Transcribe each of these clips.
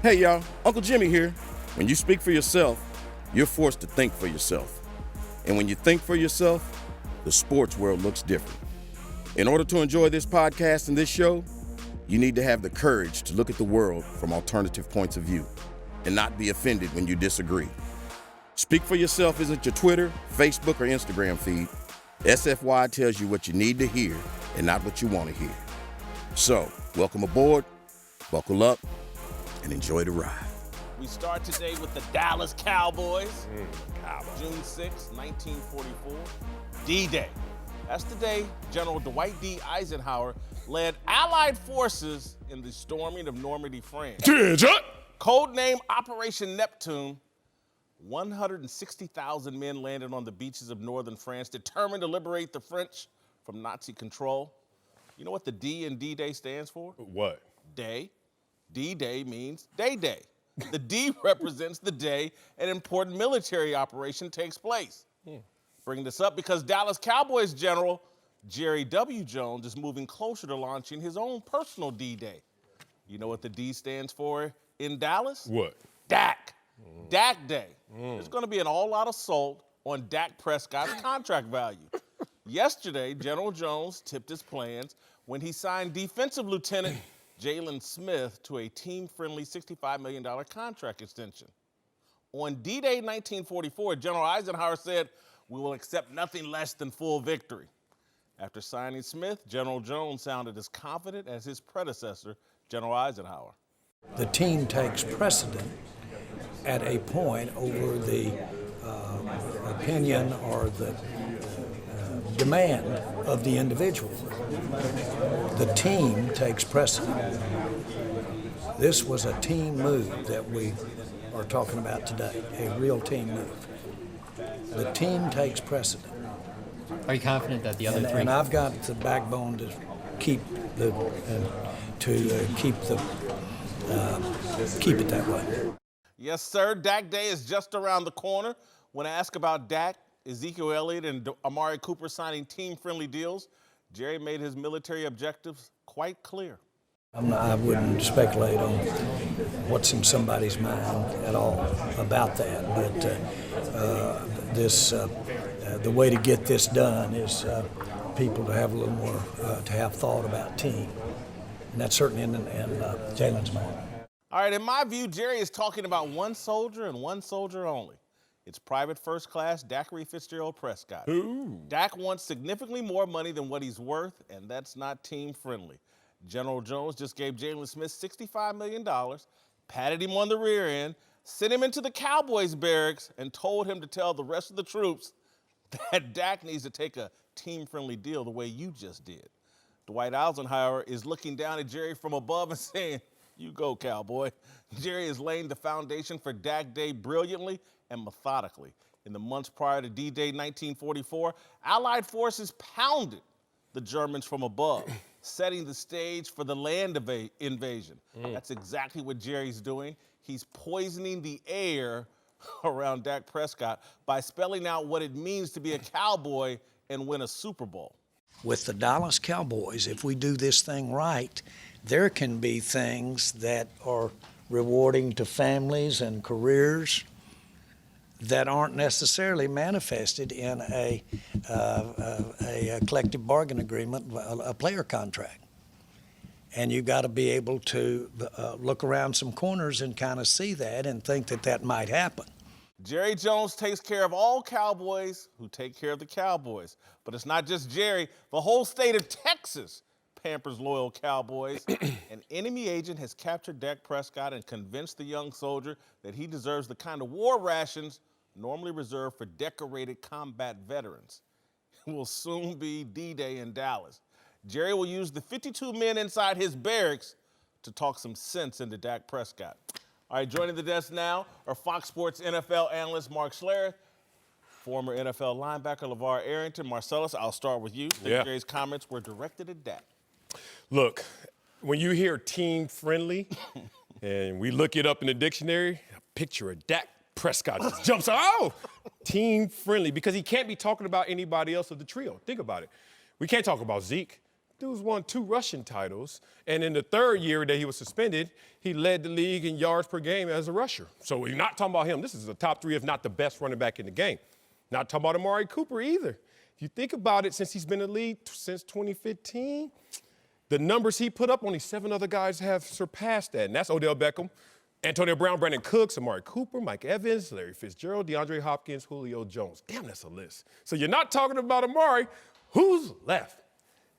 Hey y'all, Uncle Jimmy here. When you speak for yourself, you're forced to think for yourself. And when you think for yourself, the sports world looks different. In order to enjoy this podcast and this show, you need to have the courage to look at the world from alternative points of view and not be offended when you disagree. Speak for yourself isn't your Twitter, Facebook, or Instagram feed. SFY tells you what you need to hear and not what you want to hear. So, welcome aboard, buckle up, and enjoy the ride. We start today with the Dallas Cowboys. June 6, 1944, D-Day. That's the day General Dwight D. Eisenhower led Allied forces in the storming of Normandy, France. Codenamed Operation Neptune, 160,000 men landed on the beaches of northern France, determined to liberate the French from Nazi control. You know what the D in D-Day stands for? What? Day. D-Day means day-day. The D represents the day an important military operation takes place. Bring this up because Dallas Cowboys general Jerry W. Jones is moving closer to launching his own personal D-Day. You know what the D stands for in Dallas? What? Dak. Dak Day. There's going to be an all-out assault on Dak Prescott's contract value. Yesterday, General Jones tipped his plans when he signed defensive lieutenant Jalen Smith to a team-friendly $65 million contract extension. On D-Day 1944, General Eisenhower said, "We will accept nothing less than full victory." After signing Smith, General Jones sounded as confident as his predecessor, General Eisenhower. The team takes precedent at a point over the opinion or the demand of the individual. The team takes precedent. This was a team move that we are talking about today, a real team move. The team takes precedent. Are you confident that the other three? And I've got the backbone to keep the keep it that way. Yes, sir. Dak Day is just around the corner. When I ask about Dak, Ezekiel Elliott, and Amari Cooper signing team-friendly deals, Jerry made his military objectives quite clear. I wouldn't speculate on what's in somebody's mind at all about that, but the way to get this done is people to have a little more, to have thought about team, and that's certainly in Jalen's mind. All right, in my view, Jerry is talking about one soldier and one soldier only. It's Private First Class Dacre Fitzgerald Prescott. Ooh. Dak wants significantly more money than what he's worth, and that's not team-friendly. General Jones just gave Jalen Smith $65 million, patted him on the rear end, sent him into the Cowboys barracks, and told him to tell the rest of the troops that Dak needs to take a team-friendly deal the way you just did. Dwight Eisenhower is looking down at Jerry from above and saying, "You go, cowboy." Jerry is laying the foundation for Dak Day brilliantly and methodically. In the months prior to D-Day 1944, Allied forces pounded the Germans from above, setting the stage for the land invasion. That's exactly what Jerry's doing. He's poisoning the air around Dak Prescott by spelling out what it means to be a Cowboy and win a Super Bowl. With the Dallas Cowboys, if we do this thing right, there can be things that are rewarding to families and careers that aren't necessarily manifested in a collective bargain agreement, a player contract. And you've got to be able to look around some corners and kind of see that and think that that might happen. Jerry Jones takes care of all Cowboys who take care of the Cowboys. But it's not just Jerry. The whole state of Texas pampers loyal Cowboys. An enemy agent has captured Dak Prescott and convinced the young soldier that he deserves the kind of war rations normally reserved for decorated combat veterans. It will soon be D-Day in Dallas. Jerry will use the 52 men inside his barracks to talk some sense into Dak Prescott. All right, joining the desk now are Fox Sports NFL analyst Mark Flores, former NFL linebacker LeVar Arrington. Marcellus, I'll start with you. Jerry's comments were directed at Dak. Look, when you hear team-friendly, and we look it up in the dictionary, a picture of Dak Prescott just jumps out. Oh, team-friendly, because he can't be talking about anybody else of the trio. Think about it. We can't talk about Zeke. Dude's won 2 rushing titles, and in the 3rd year that he was suspended, he led the league in yards per game as a rusher. So we're not talking about him. This is the top 3, if not the best running back in the game. Not talking about Amari Cooper either. If you think about it, since he's been in the league since 2015, the numbers he put up, only 7 other guys have surpassed that, and that's Odell Beckham, Antonio Brown, Brandon Cooks, Amari Cooper, Mike Evans, Larry Fitzgerald, DeAndre Hopkins, Julio Jones. Damn, that's a list. So you're not talking about Amari. Who's left?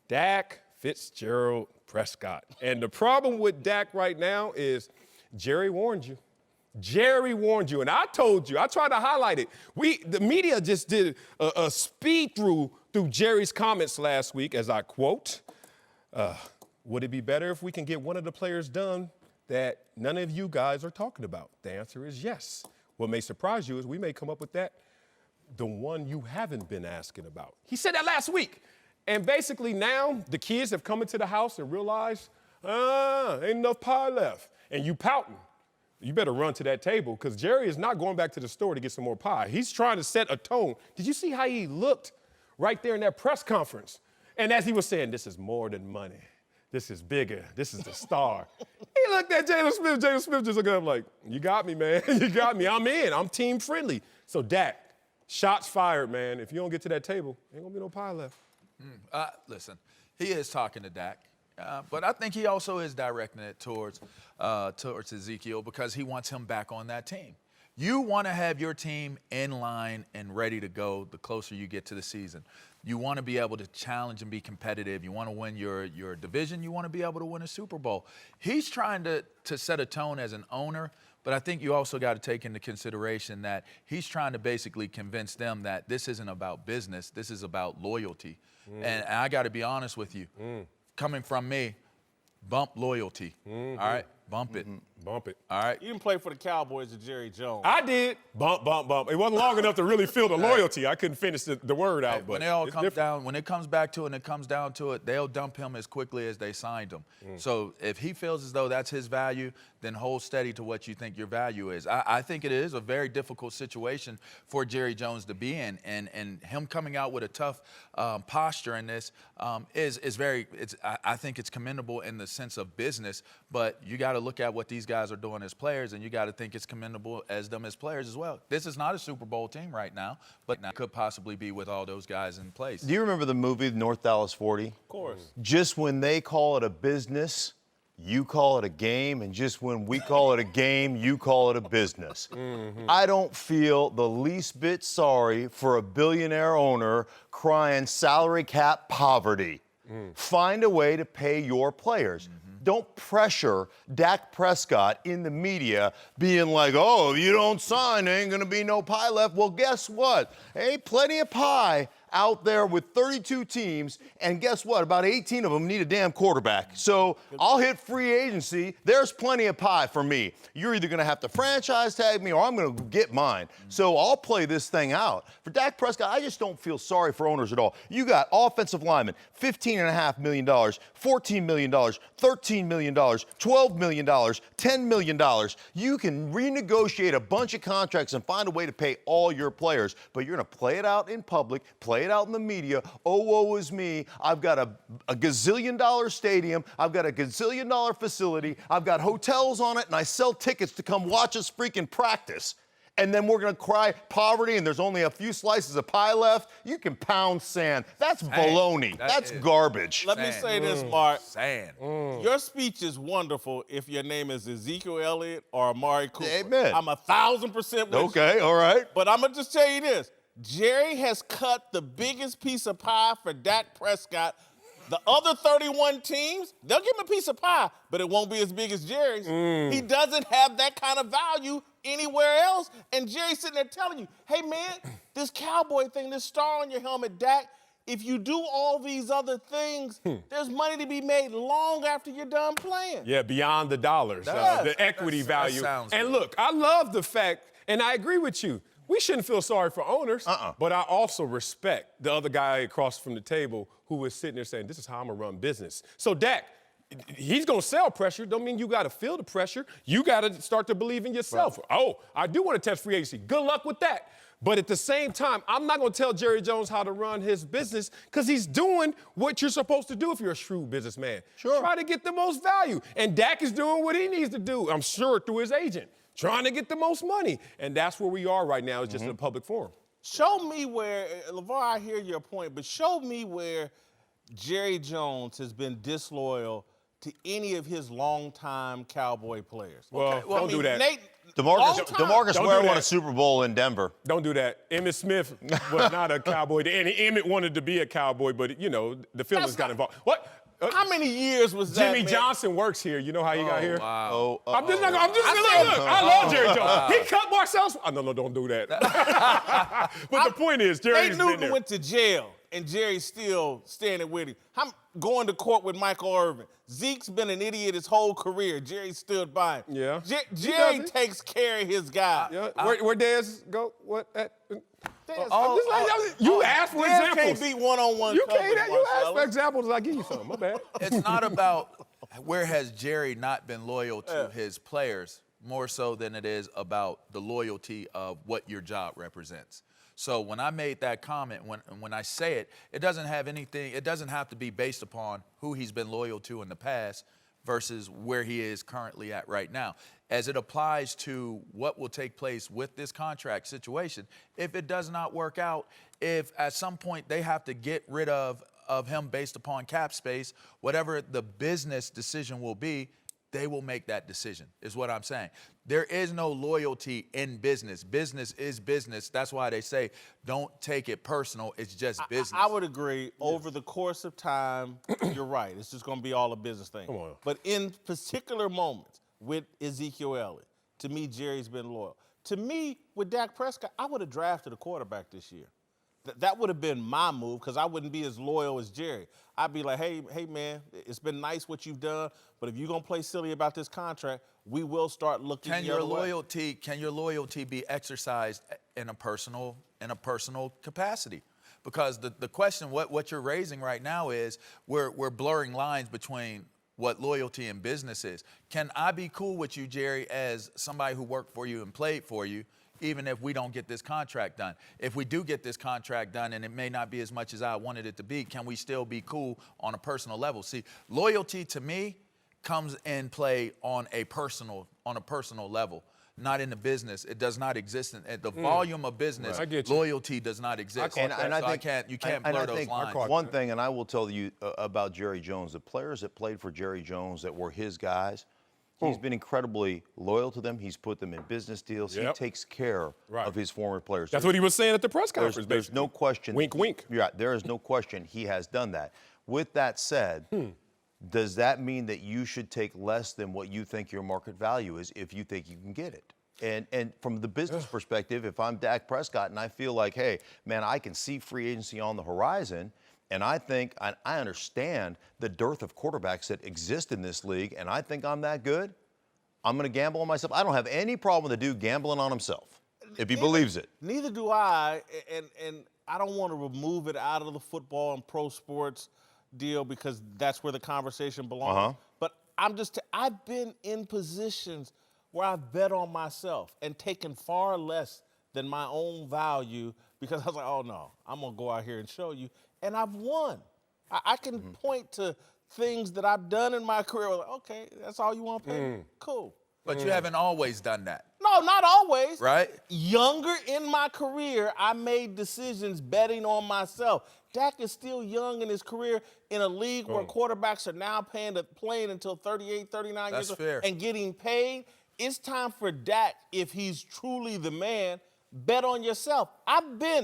Dak, Fitzgerald, Prescott. And the problem with Dak right now is Jerry warned you. Jerry warned you, and I told you. I tried to highlight it. The media just did a speed through Jerry's comments last week, as I quote, would it be better if we can get one of the players done that none of you guys are talking about? The answer is yes. What may surprise you is we may come up with that, the one you haven't been asking about. He said that last week. And basically now the kids have come into the house and realized, ain't enough pie left. And you pouting. You better run to that table because Jerry is not going back to the store to get some more pie. He's trying to set a tone. Did you see how he looked right there in that press conference? And as he was saying, this is more than money. This is bigger. This is the star. He looked at Jalen Smith. Jalen Smith just looked at him like, you got me, man. You got me. I'm in. I'm team friendly. So Dak, shots fired, man. If you don't get to that table, ain't going to be no pie left. Listen, he is talking to Dak. But I think he also is directing it towards Ezekiel because he wants him back on that team. You want to have your team in line and ready to go the closer you get to the season. You want to be able to challenge and be competitive. You want to win your division. You want to be able to win a Super Bowl. He's trying to set a tone as an owner, but I think you also got to take into consideration that he's trying to basically convince them that this isn't about business. This is about loyalty. And I got to be honest with you. Coming from me, bump loyalty. All right? Bump it. Bump it. All right? You didn't play for the Cowboys or Jerry Jones. I did. Bump, bump, bump. It wasn't long enough to really feel the loyalty. I couldn't finish the word out. But when it all comes down, when it comes back to it and it comes down to it, they'll dump him as quickly as they signed him. So if he feels as though that's his value, then hold steady to what you think your value is. I think it is a very difficult situation for Jerry Jones to be in, and him coming out with a tough posture in this is very. I think it's commendable in the sense of business, but you got to look at what these guys are doing as players, and you got to think it's commendable as them as players as well. This is not a Super Bowl team right now, but now could possibly be with all those guys in place. Do you remember the movie North Dallas 40? Of course. Just when they call it a business, you call it a game, and just when we call it a game, you call it a business. I don't feel the least bit sorry for a billionaire owner crying salary cap poverty. Find a way to pay your players. Don't pressure Dak Prescott in the media being like, oh, if you don't sign, there ain't going to be no pie left. Well, guess what? Ain't plenty of pie out there with 32 teams, and guess what? About 18 of them need a damn quarterback. So I'll hit free agency. There's plenty of pie for me. You're either going to have to franchise tag me or I'm going to get mine. So I'll play this thing out. For Dak Prescott, I just don't feel sorry for owners at all. You got offensive linemen, $15.5 million, $14 million, $13 million, $12 million, $10 million. You can renegotiate a bunch of contracts and find a way to pay all your players, but you're going to play it out in public, play it out in the media. Oh, woe is me. I've got a gazillion-dollar stadium. I've got a gazillion-dollar facility. I've got hotels on it, and I sell tickets to come watch us freaking practice. And then we're going to cry poverty, and there's only a few slices of pie left. You can pound sand. That's baloney. That's garbage. Let me say this, Mark. Sand. Your speech is wonderful if your name is Ezekiel Elliott or Amari Cooper. Amen. I'm 1,000% with you. Okay, all right. But I'm going to just tell you this. Jerry has cut the biggest piece of pie for Dak Prescott. The other 31 teams, they'll give him a piece of pie, but it won't be as big as Jerry's. He doesn't have that kind of value anywhere else. And Jerry's sitting there telling you, hey, man, this cowboy thing, this star on your helmet, Dak, if you do all these other things, there's money to be made long after you're done playing. Yeah, beyond the dollars, the equity value. Sounds And good. look, I love the fact, and I agree with you, we shouldn't feel sorry for owners, but I also respect the other guy across from the table who is sitting there saying, this is how I'm going to run business. So Dak, he's going to sell pressure. Don't mean you got to feel the pressure. You got to start to believe in yourself. Right. Oh, I do want to test free agency. Good luck with that. But at the same time, I'm not going to tell Jerry Jones how to run his business because he's doing what you're supposed to do if you're a shrewd businessman. Sure. Try to get the most value. And Dak is doing what he needs to do, I'm sure, through his agent, trying to get the most money. And that's where we are right now, is just in a public forum. Show me where, LeVar, I hear your point, but show me where Jerry Jones has been disloyal to any of his longtime Cowboy players. Well, don't do that. DeMarcus Ware won a Super Bowl in Denver. Don't do that. Emmitt Smith was not a Cowboy. And Emmitt wanted to be a Cowboy, but, you know, the feelings got involved. What? How many years was that, Jimmy man? Johnson works here. You know how he got here? Wow. I'm just look. I love Jerry Jones. He cut Marcellus. Oh, no, don't do that. But the point is, Jerry's Nate been Newton there. went to jail, and Jerry's still standing with him. I'm going to court with Michael Irvin. Zeke's been an idiot his whole career. Jerry stood by him. Yeah. Jerry takes care of his guy. Yeah. Where Dez go? What? Dez, you asked for Dez examples. can't be one-on-one. You can't. You asked for Marcellus. examples. I give you some. My bad. It's not about where has Jerry not been loyal to his players, more so than it is about the loyalty of what your job represents. So when I made that comment, when I say it, it doesn't have to be based upon who he's been loyal to in the past versus where he is currently at right now. As it applies to what will take place with this contract situation, if it does not work out, if at some point they have to get rid of him based upon cap space, whatever the business decision will be, they will make that decision, is what I'm saying. There is no loyalty in business. Business is business. That's why they say don't take it personal. It's just business. I would agree. Over the course of time, you're right. It's just going to be all a business thing. Come on. But in particular moments with Ezekiel Elliott, to me, Jerry's been loyal. To me, with Dak Prescott, I would have drafted a quarterback this year. That would have been my move because I wouldn't be as loyal as Jerry. I'd be like, hey, man, it's been nice what you've done, but if you're going to play silly about this contract, we will start looking Can the your other way. loyalty be exercised in a personal capacity? Because the question, what you're raising right now is we're blurring lines between what loyalty and business is. Can I be cool with you, Jerry, as somebody who worked for you and played for you, even if we don't get this contract done? If we do get this contract done and it may not be as much as I wanted it to be, can we still be cool on a personal level? See, loyalty to me comes in play on a personal level, not in the business. It does not exist in the volume of business. Right. Loyalty does not exist. You can't blur those lines. One thing, and I will tell you about Jerry Jones, the players that played for Jerry Jones that were his guys, he's been incredibly loyal to them. He's put them in business deals. Yep. He takes care of his former players. That's what he was saying at the press conference. There's no question. Wink, wink. Yeah, there is no question he has done that. With that said, does that mean that you should take less than what you think your market value is if you think you can get it? And from the business perspective, if I'm Dak Prescott and I feel like, hey, man, I can see free agency on the horizon, and I think I understand the dearth of quarterbacks that exist in this league, and I think I'm that good, I'm going to gamble on myself. I don't have any problem with the dude gambling on himself if he believes it. Neither do I, and I don't want to remove it out of the football and pro sports deal because that's where the conversation belongs. But I've been in positions where I've bet on myself and taken far less than my own value because I was like, oh, no, I'm going to go out here and show you. And I've won. I can point to things that I've done in my career. Like, okay, that's all you want to pay? Cool. But you haven't always done that. No, not always. Right? Younger in my career, I made decisions betting on myself. Dak is still young in his career in a league where quarterbacks are now playing until 38, 39 years old and getting paid. It's time for Dak, if he's truly the man, bet on yourself.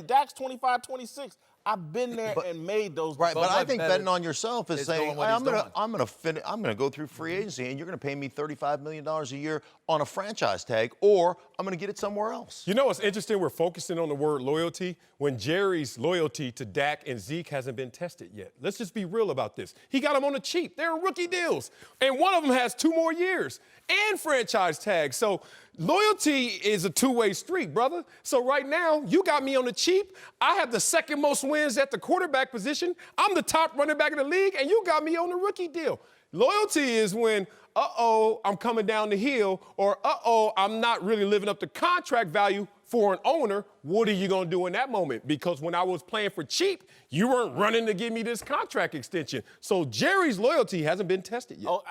Dak's 25, 26. I've been there and made those. Right, but I think betting on yourself is saying, what I'm gonna go through free agency and you're gonna pay me $35 million a year on a franchise tag, or I'm gonna get it somewhere else. You know what's interesting? We're focusing on the word loyalty when Jerry's loyalty to Dak and Zeke hasn't been tested yet. Let's just be real about this. He got them on the cheap. They're rookie deals. And one of them has 2 more years and franchise tags. So loyalty is a two-way street, brother. So right now, you got me on the cheap. I have the second most wins at the quarterback position. I'm the top running back in the league, and you got me on the rookie deal. Loyalty is when uh-oh, I'm coming down the hill, or uh-oh, I'm not really living up to contract value for an owner, what are you going to do in that moment? Because when I was playing for cheap, you weren't running to give me this contract extension. So Jerry's loyalty hasn't been tested yet. Oh,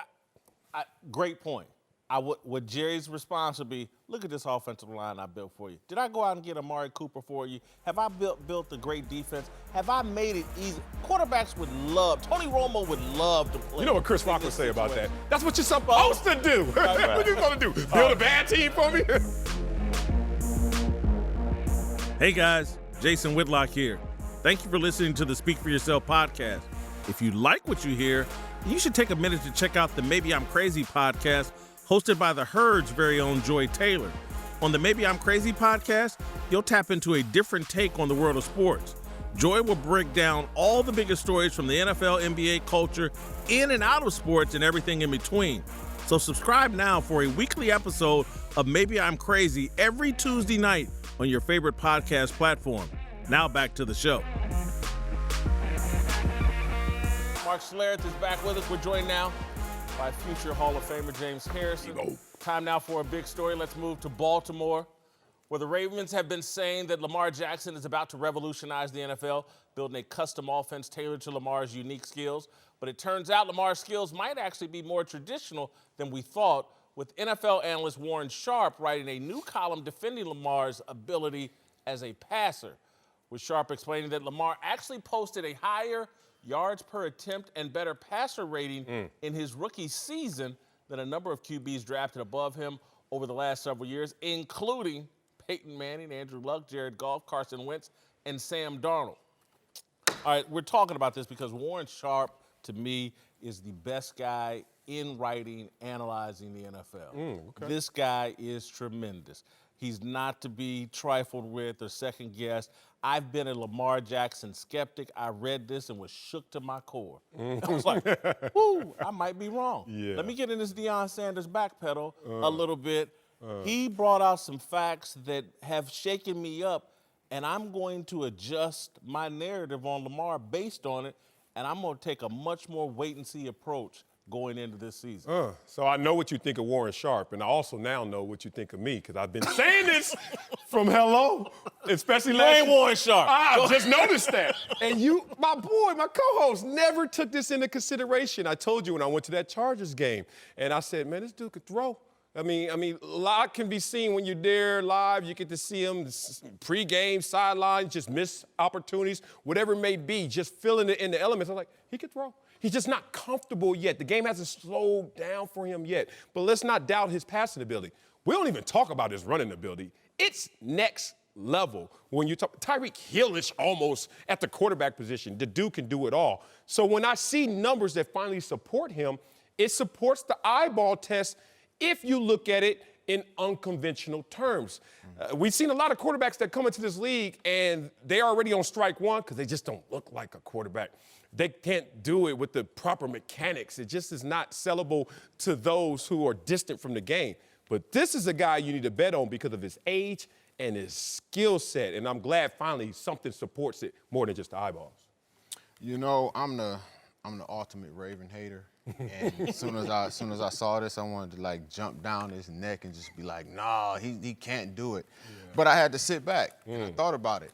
great point. What Jerry's response would be, look at this offensive line I built for you. Did I go out and get Amari Cooper for you? Have I built a great defense? Have I made it easy? Quarterbacks would love, Tony Romo would love to play. You know what Chris Rock would say about that? That's what you're supposed to do. Right. What you going to do? Build a bad team for me? Hey guys, Jason Whitlock here. Thank you for listening to the Speak for Yourself podcast. If you like what you hear, you should take a minute to check out the Maybe I'm Crazy podcast hosted by the Herd's very own Joy Taylor. On the Maybe I'm Crazy podcast, you'll tap into a different take on the world of sports. Joy will break down all the biggest stories from the NFL, NBA, culture, in and out of sports, and everything in between. So subscribe now for a weekly episode of Maybe I'm Crazy every Tuesday night on your favorite podcast platform. Now back to the show. Mark Schlereth is back with us. We're joined now by future Hall of Famer James Harrison. Time now for a big story. Let's move to Baltimore, where the Ravens have been saying that Lamar Jackson is about to revolutionize the NFL, building a custom offense tailored to Lamar's unique skills. But it turns out Lamar's skills might actually be more traditional than we thought, with NFL analyst Warren Sharp writing a new column defending Lamar's ability as a passer, with Sharp explaining that Lamar actually posted a higher yards per attempt and better passer rating in his rookie season than a number of QBs drafted above him over the last several years, including Peyton Manning, Andrew Luck, Jared Goff, Carson Wentz, and Sam Darnold. All right, we're talking about this because Warren Sharp, to me, is the best guy in writing, analyzing the NFL. This guy is tremendous. He's not to be trifled with or second-guessed. I've been a Lamar Jackson skeptic. I read this and was shook to my core. I was like, whoo, I might be wrong. Yeah. Let me get in this Deion Sanders backpedal a little bit. He brought out some facts that have shaken me up, and I'm going to adjust my narrative on Lamar based on it, and I'm going to take a much more wait-and-see approach going into this season. So I know what you think of Warren Sharp, and I also now know what you think of me, because I've been saying this from hello, especially last ain't Warren Sharp. I just noticed that. And you, my boy, my co-host, never took this into consideration. I told you when I went to that Chargers game, and I said, man, this dude could throw. I mean, a lot can be seen when you're there live. You get to see him pre-game, sidelines, just missed opportunities, whatever it may be, just feeling it in the elements. I'm like, he could throw. He's just not comfortable yet. The game hasn't slowed down for him yet. But let's not doubt his passing ability. We don't even talk about his running ability. It's next level. When you talk, Tyreek Hill-ish almost at the quarterback position. The dude can do it all. So when I see numbers that finally support him, it supports the eyeball test if you look at it in unconventional terms. We've seen a lot of quarterbacks that come into this league and they're already on strike one because they just don't look like a quarterback. They can't do it with the proper mechanics. It just is not sellable to those who are distant from the game. But this is a guy you need to bet on because of his age and his skill set. And I'm glad finally something supports it more than just the eyeballs. You know, I'm the ultimate Raven hater. And as soon as I saw this, I wanted to like jump down his neck and just be like, nah, he can't do it. Yeah. But I had to sit back and I thought about it.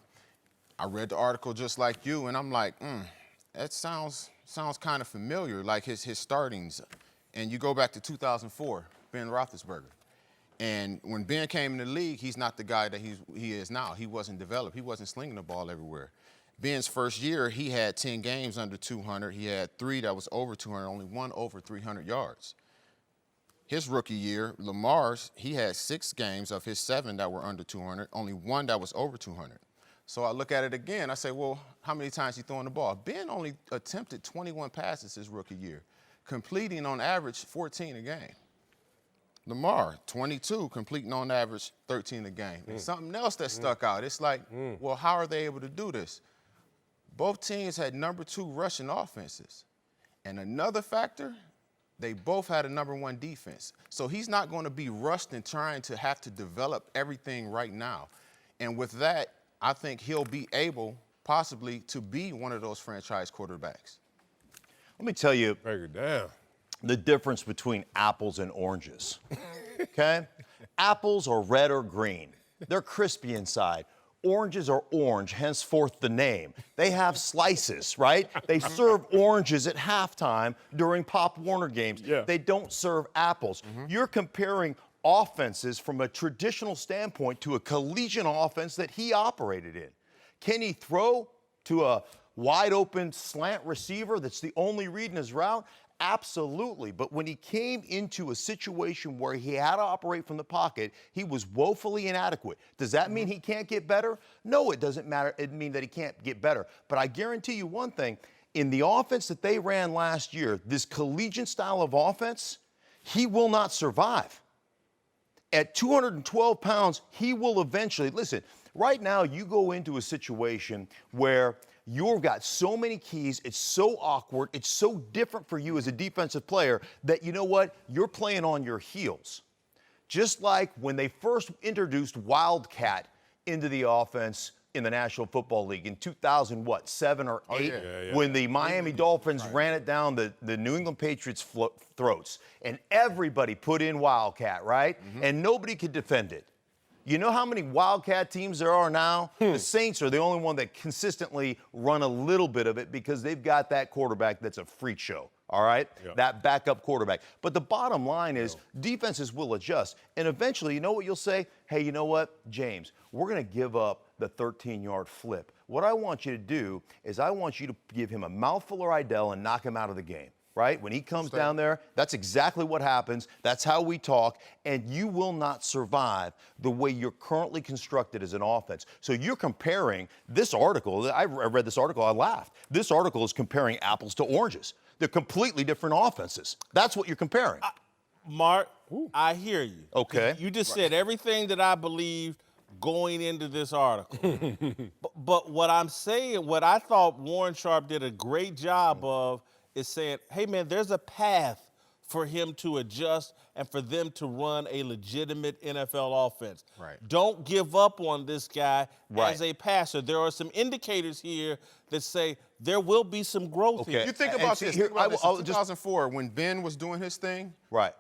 I read the article just like you, and I'm like, that sounds kind of familiar, like his startings. And you go back to 2004, Ben Roethlisberger. And when Ben came in the league, he's not the guy that he is now. He wasn't developed. He wasn't slinging the ball everywhere. Ben's first year, he had 10 games under 200. He had 3 that was over 200, only 1 over 300 yards. His rookie year, Lamar's, he had 6 games of his 7 that were under 200, only 1 that was over 200. So I look at it again. I say, well, how many times he throwing the ball? Ben only attempted 21 passes his rookie year, completing on average 14 a game. Lamar, 22, completing on average 13 a game. And something else that stuck out. It's like, well, how are they able to do this? Both teams had number 2 rushing offenses. And another factor, they both had a number 1 defense. So he's not going to be rushed and trying to have to develop everything right now. And with that, I think he'll be able possibly to be one of those franchise quarterbacks. Let me tell you, Break it down. the difference between apples and oranges. Okay? Apples are red or green. They're crispy inside. Oranges are orange, henceforth the name. They have slices, right? They serve oranges at halftime during Pop Warner games. Yeah. They don't serve apples. You're comparing offenses from a traditional standpoint to a collegiate offense that he operated in. Can he throw to a wide open slant receiver that's the only read in his route? Absolutely. But when he came into a situation where he had to operate from the pocket, he was woefully inadequate. Does that mean he can't get better? No, it doesn't matter. It means that he can't get better. But I guarantee you one thing, in the offense that they ran last year, this collegiate style of offense, he will not survive. At 212 pounds, he will eventually, listen, right now you go into a situation where you've got so many keys, it's so awkward, it's so different for you as a defensive player that, you know what, you're playing on your heels. Just like when they first introduced Wildcat into the offense in the National Football League in 2007 or 8, when the Miami Dolphins ran it down the New England Patriots' throats, and everybody put in Wildcat, right? And nobody could defend it. You know how many Wildcat teams there are now? The Saints are the only one that consistently run a little bit of it because they've got that quarterback that's a freak show, all right? That backup quarterback. But the bottom line is defenses will adjust. And eventually, you know what you'll say? Hey, you know what, James, we're going to give up the 13-yard flip. What I want you to do is I want you to give him a mouthful of Idell and knock him out of the game. Right? When he comes down there, that's exactly what happens. That's how we talk. And you will not survive the way you're currently constructed as an offense. So you're comparing this article. I read this article. I laughed. This article is comparing apples to oranges. They're completely different offenses. That's what you're comparing. Mark, I hear you. Okay. You just said everything that I believed going into this article. but what I'm saying, what I thought Warren Sharp did a great job of is saying, hey, man, there's a path for him to adjust and for them to run a legitimate NFL offense. Right. Don't give up on this guy as a passer. There are some indicators here that say there will be some growth here. You think about this. Think about this. In 2004, when Ben was doing his thing,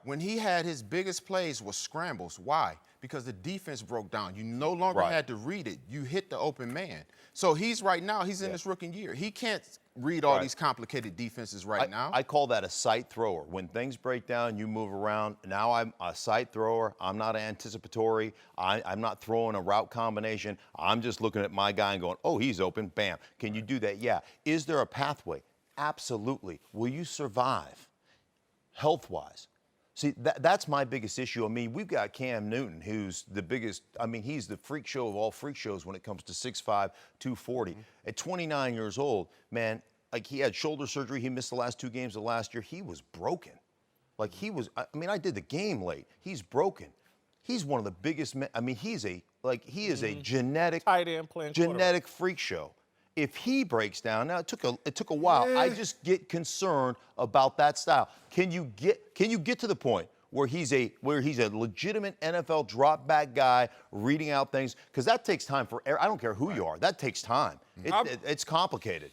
when he had his biggest plays was scrambles. Why? Because the defense broke down. You no longer had to read it. You hit the open man. So he's in his rookie year. He can't read all these complicated defenses now. I call that a sight thrower. When things break down, you move around. Now I'm a sight thrower. I'm not anticipatory. I'm not throwing a route combination. I'm just looking at my guy and going, oh, he's open. Bam. Can you do that? Yeah. Is there a pathway? Absolutely. Will you survive health-wise? See, that's my biggest issue. I mean, we've got Cam Newton, who's the biggest, I mean, he's the freak show of all freak shows when it comes to 6'5", 240. At 29 years old, man, like he had shoulder surgery. He missed the last 2 games of last year. He was broken. Like he was, I mean, I did the game late. He's broken. He's one of the biggest men. I mean, he is a genetic, tight end playing genetic freak show. If he breaks down, now it took a while. I just get concerned about that style. Can you get to the point where he's a legitimate NFL drop back guy reading out things? Because that takes time I don't care who you are. That takes time. It's complicated.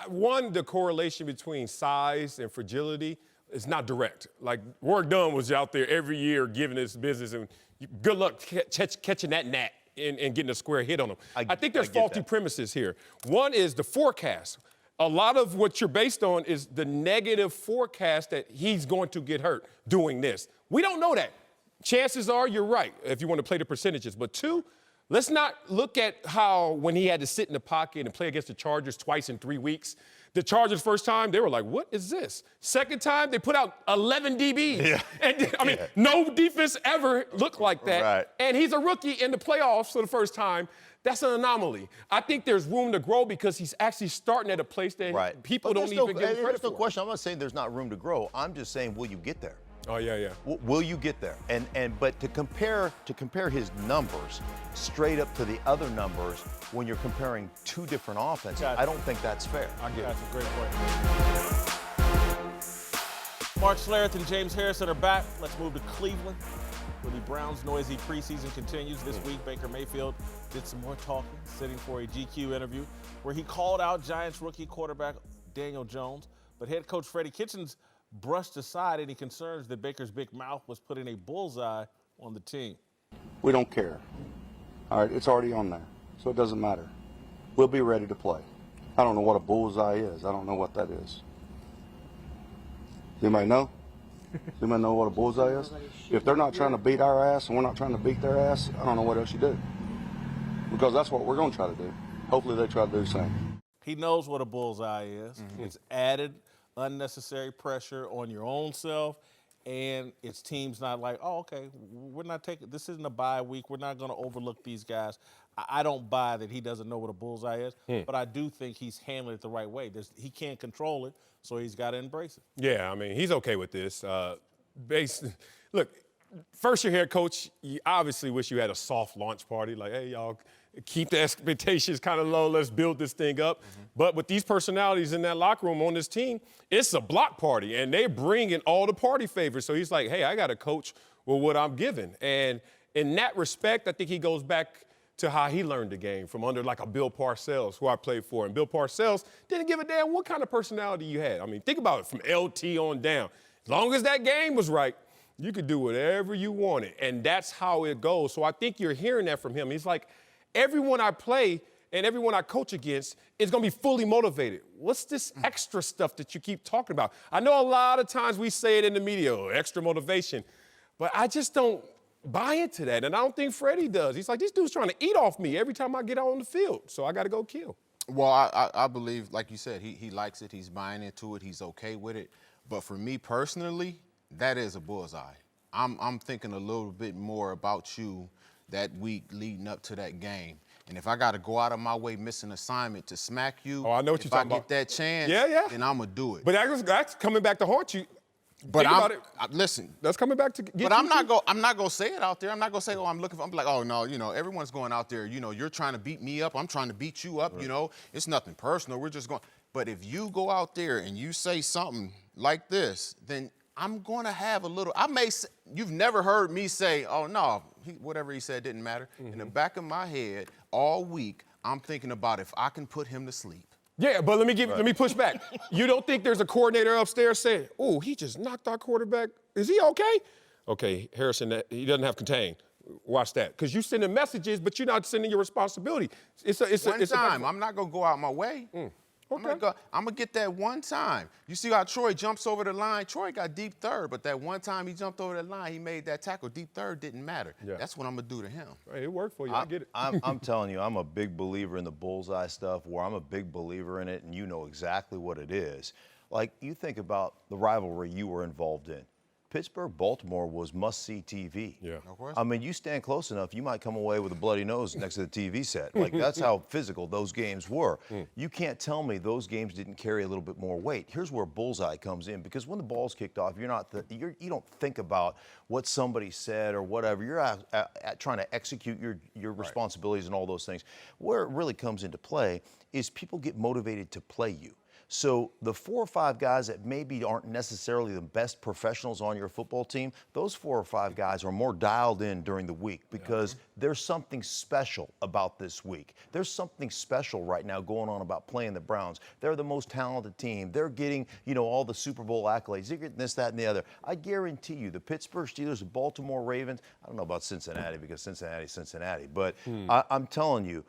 One, the correlation between size and fragility is not direct. Like Warwick Dunn was out there every year giving his business, and good luck catching that gnat and getting a square hit on him. I think there's faulty premises here. One is the forecast. A lot of what you're based on is the negative forecast that he's going to get hurt doing this. We don't know that. Chances are you're right if you want to play the percentages. But 2, let's not look at how when he had to sit in the pocket and play against the Chargers twice in 3 weeks. The Chargers first time, they were like, what is this? Second time, they put out 11 DBs. Yeah. And, I mean, no defense ever looked like that. Right. And he's a rookie in the playoffs for the first time. That's an anomaly. I think there's room to grow because he's actually starting at a place that people don't even give him credit for. There's no question. I'm not saying there's not room to grow. I'm just saying, will you get there? Oh, yeah. Will you get there? But to compare his numbers straight up to the other numbers when you're comparing 2 different offenses, I don't think that's fair. That's a great point. Mark Schlereth and James Harrison are back. Let's move to Cleveland, where the Browns' noisy preseason continues. This week, Baker Mayfield did some more talking, sitting for a GQ interview where he called out Giants rookie quarterback Daniel Jones. But head coach Freddie Kitchens brushed aside any concerns that Baker's big mouth was putting a bullseye on the team. We don't care. All right, it's already on there, so it doesn't matter. We'll be ready to play. I don't know what a bullseye is. I don't know what that is. Does anybody know? Does anybody know what a bullseye is? If they're not trying to beat our ass and we're not trying to beat their ass, I don't know what else you do. Because that's what we're going to try to do. Hopefully they try to do the same. He knows what a bullseye is. It's added unnecessary pressure on your own self, and it's teams not like, oh, okay, we're not taking, this isn't a bye week. We're not going to overlook these guys. I don't buy that he doesn't know what a bullseye is, but I do think he's handling it the right way. He can't control it, so he's got to embrace it. Yeah, I mean, he's okay with this. Look, first-year head coach, you obviously wish you had a soft launch party, like, hey, y'all, keep the expectations kind of low. Let's build this thing up. But with these personalities in that locker room on this team, it's a block party, and they bring in all the party favors. So he's like, hey, I got to coach with what I'm given. And in that respect, I think he goes back to how he learned the game from under like a Bill Parcells, who I played for. And Bill Parcells didn't give a damn what kind of personality you had. I mean, think about it from LT on down. As long as that game was right, you could do whatever you wanted. And that's how it goes. So I think you're hearing that from him. He's like, everyone I play and everyone I coach against is going to be fully motivated. What's this extra stuff that you keep talking about? I know a lot of times we say it in the media, extra motivation, but I just don't buy into that, and I don't think Freddie does. He's like, this dude's trying to eat off me every time I get out on the field, so I got to go kill. Well, I believe, like you said, he likes it. He's buying into it. He's okay with it. But for me personally, that is a bullseye. I'm thinking a little bit more about you that week leading up to that game. And if I got to go out of my way, miss an assignment to smack you, I know what you're talking about. If I get that chance, then I'm going to do it. But that's coming back to haunt you. But listen. That's coming back to get you. But I'm not gonna say it out there. I'm not gonna say, oh, I'm looking for. I'm like, oh no, everyone's going out there. You're trying to beat me up. I'm trying to beat you up. Right. It's nothing personal. We're just going. But if you go out there and you say something like this, then I'm gonna have a little. You've never heard me say, oh no, whatever he said didn't matter. In the back of my head, all week, I'm thinking about if I can put him to sleep. Yeah, but let me push back. You don't think there's a coordinator upstairs saying, oh, he just knocked our quarterback. Is he okay? Okay, Harrison, he doesn't have contain. Watch that. Because you're sending messages, but you're not sending your responsibility. One time. I'm not going to go out my way. Okay. I'm going to get that one time. You see how Troy jumps over the line? Troy got deep third, but that one time he jumped over the line, he made that tackle. Deep third didn't matter. Yeah. That's what I'm going to do to him. Hey, it worked for you. I get it. I'm telling you, I'm a big believer in the bullseye stuff, where I'm a big believer in it, and you know exactly what it is. Like, you think about the rivalry you were involved in. Pittsburgh-Baltimore was must-see TV. Yeah. Of course. I mean, you stand close enough, you might come away with a bloody nose next to the TV set. Like, that's how physical those games were. You can't tell me those games didn't carry a little bit more weight. Here's where bullseye comes in, because when the ball's kicked off, you don't think about what somebody said or whatever. You're at trying to execute your responsibilities and all those things. Where it really comes into play is people get motivated to play you. So the 4 or 5 guys that maybe aren't necessarily the best professionals on your football team, those 4 or 5 guys are more dialed in during the week, because there's something special about this week. There's something special right now going on about playing the Browns. They're the most talented team. They're getting, all the Super Bowl accolades. They're getting this, that, and the other. I guarantee you, the Pittsburgh Steelers, the Baltimore Ravens, I don't know about Cincinnati, because Cincinnati's Cincinnati, but I'm telling you,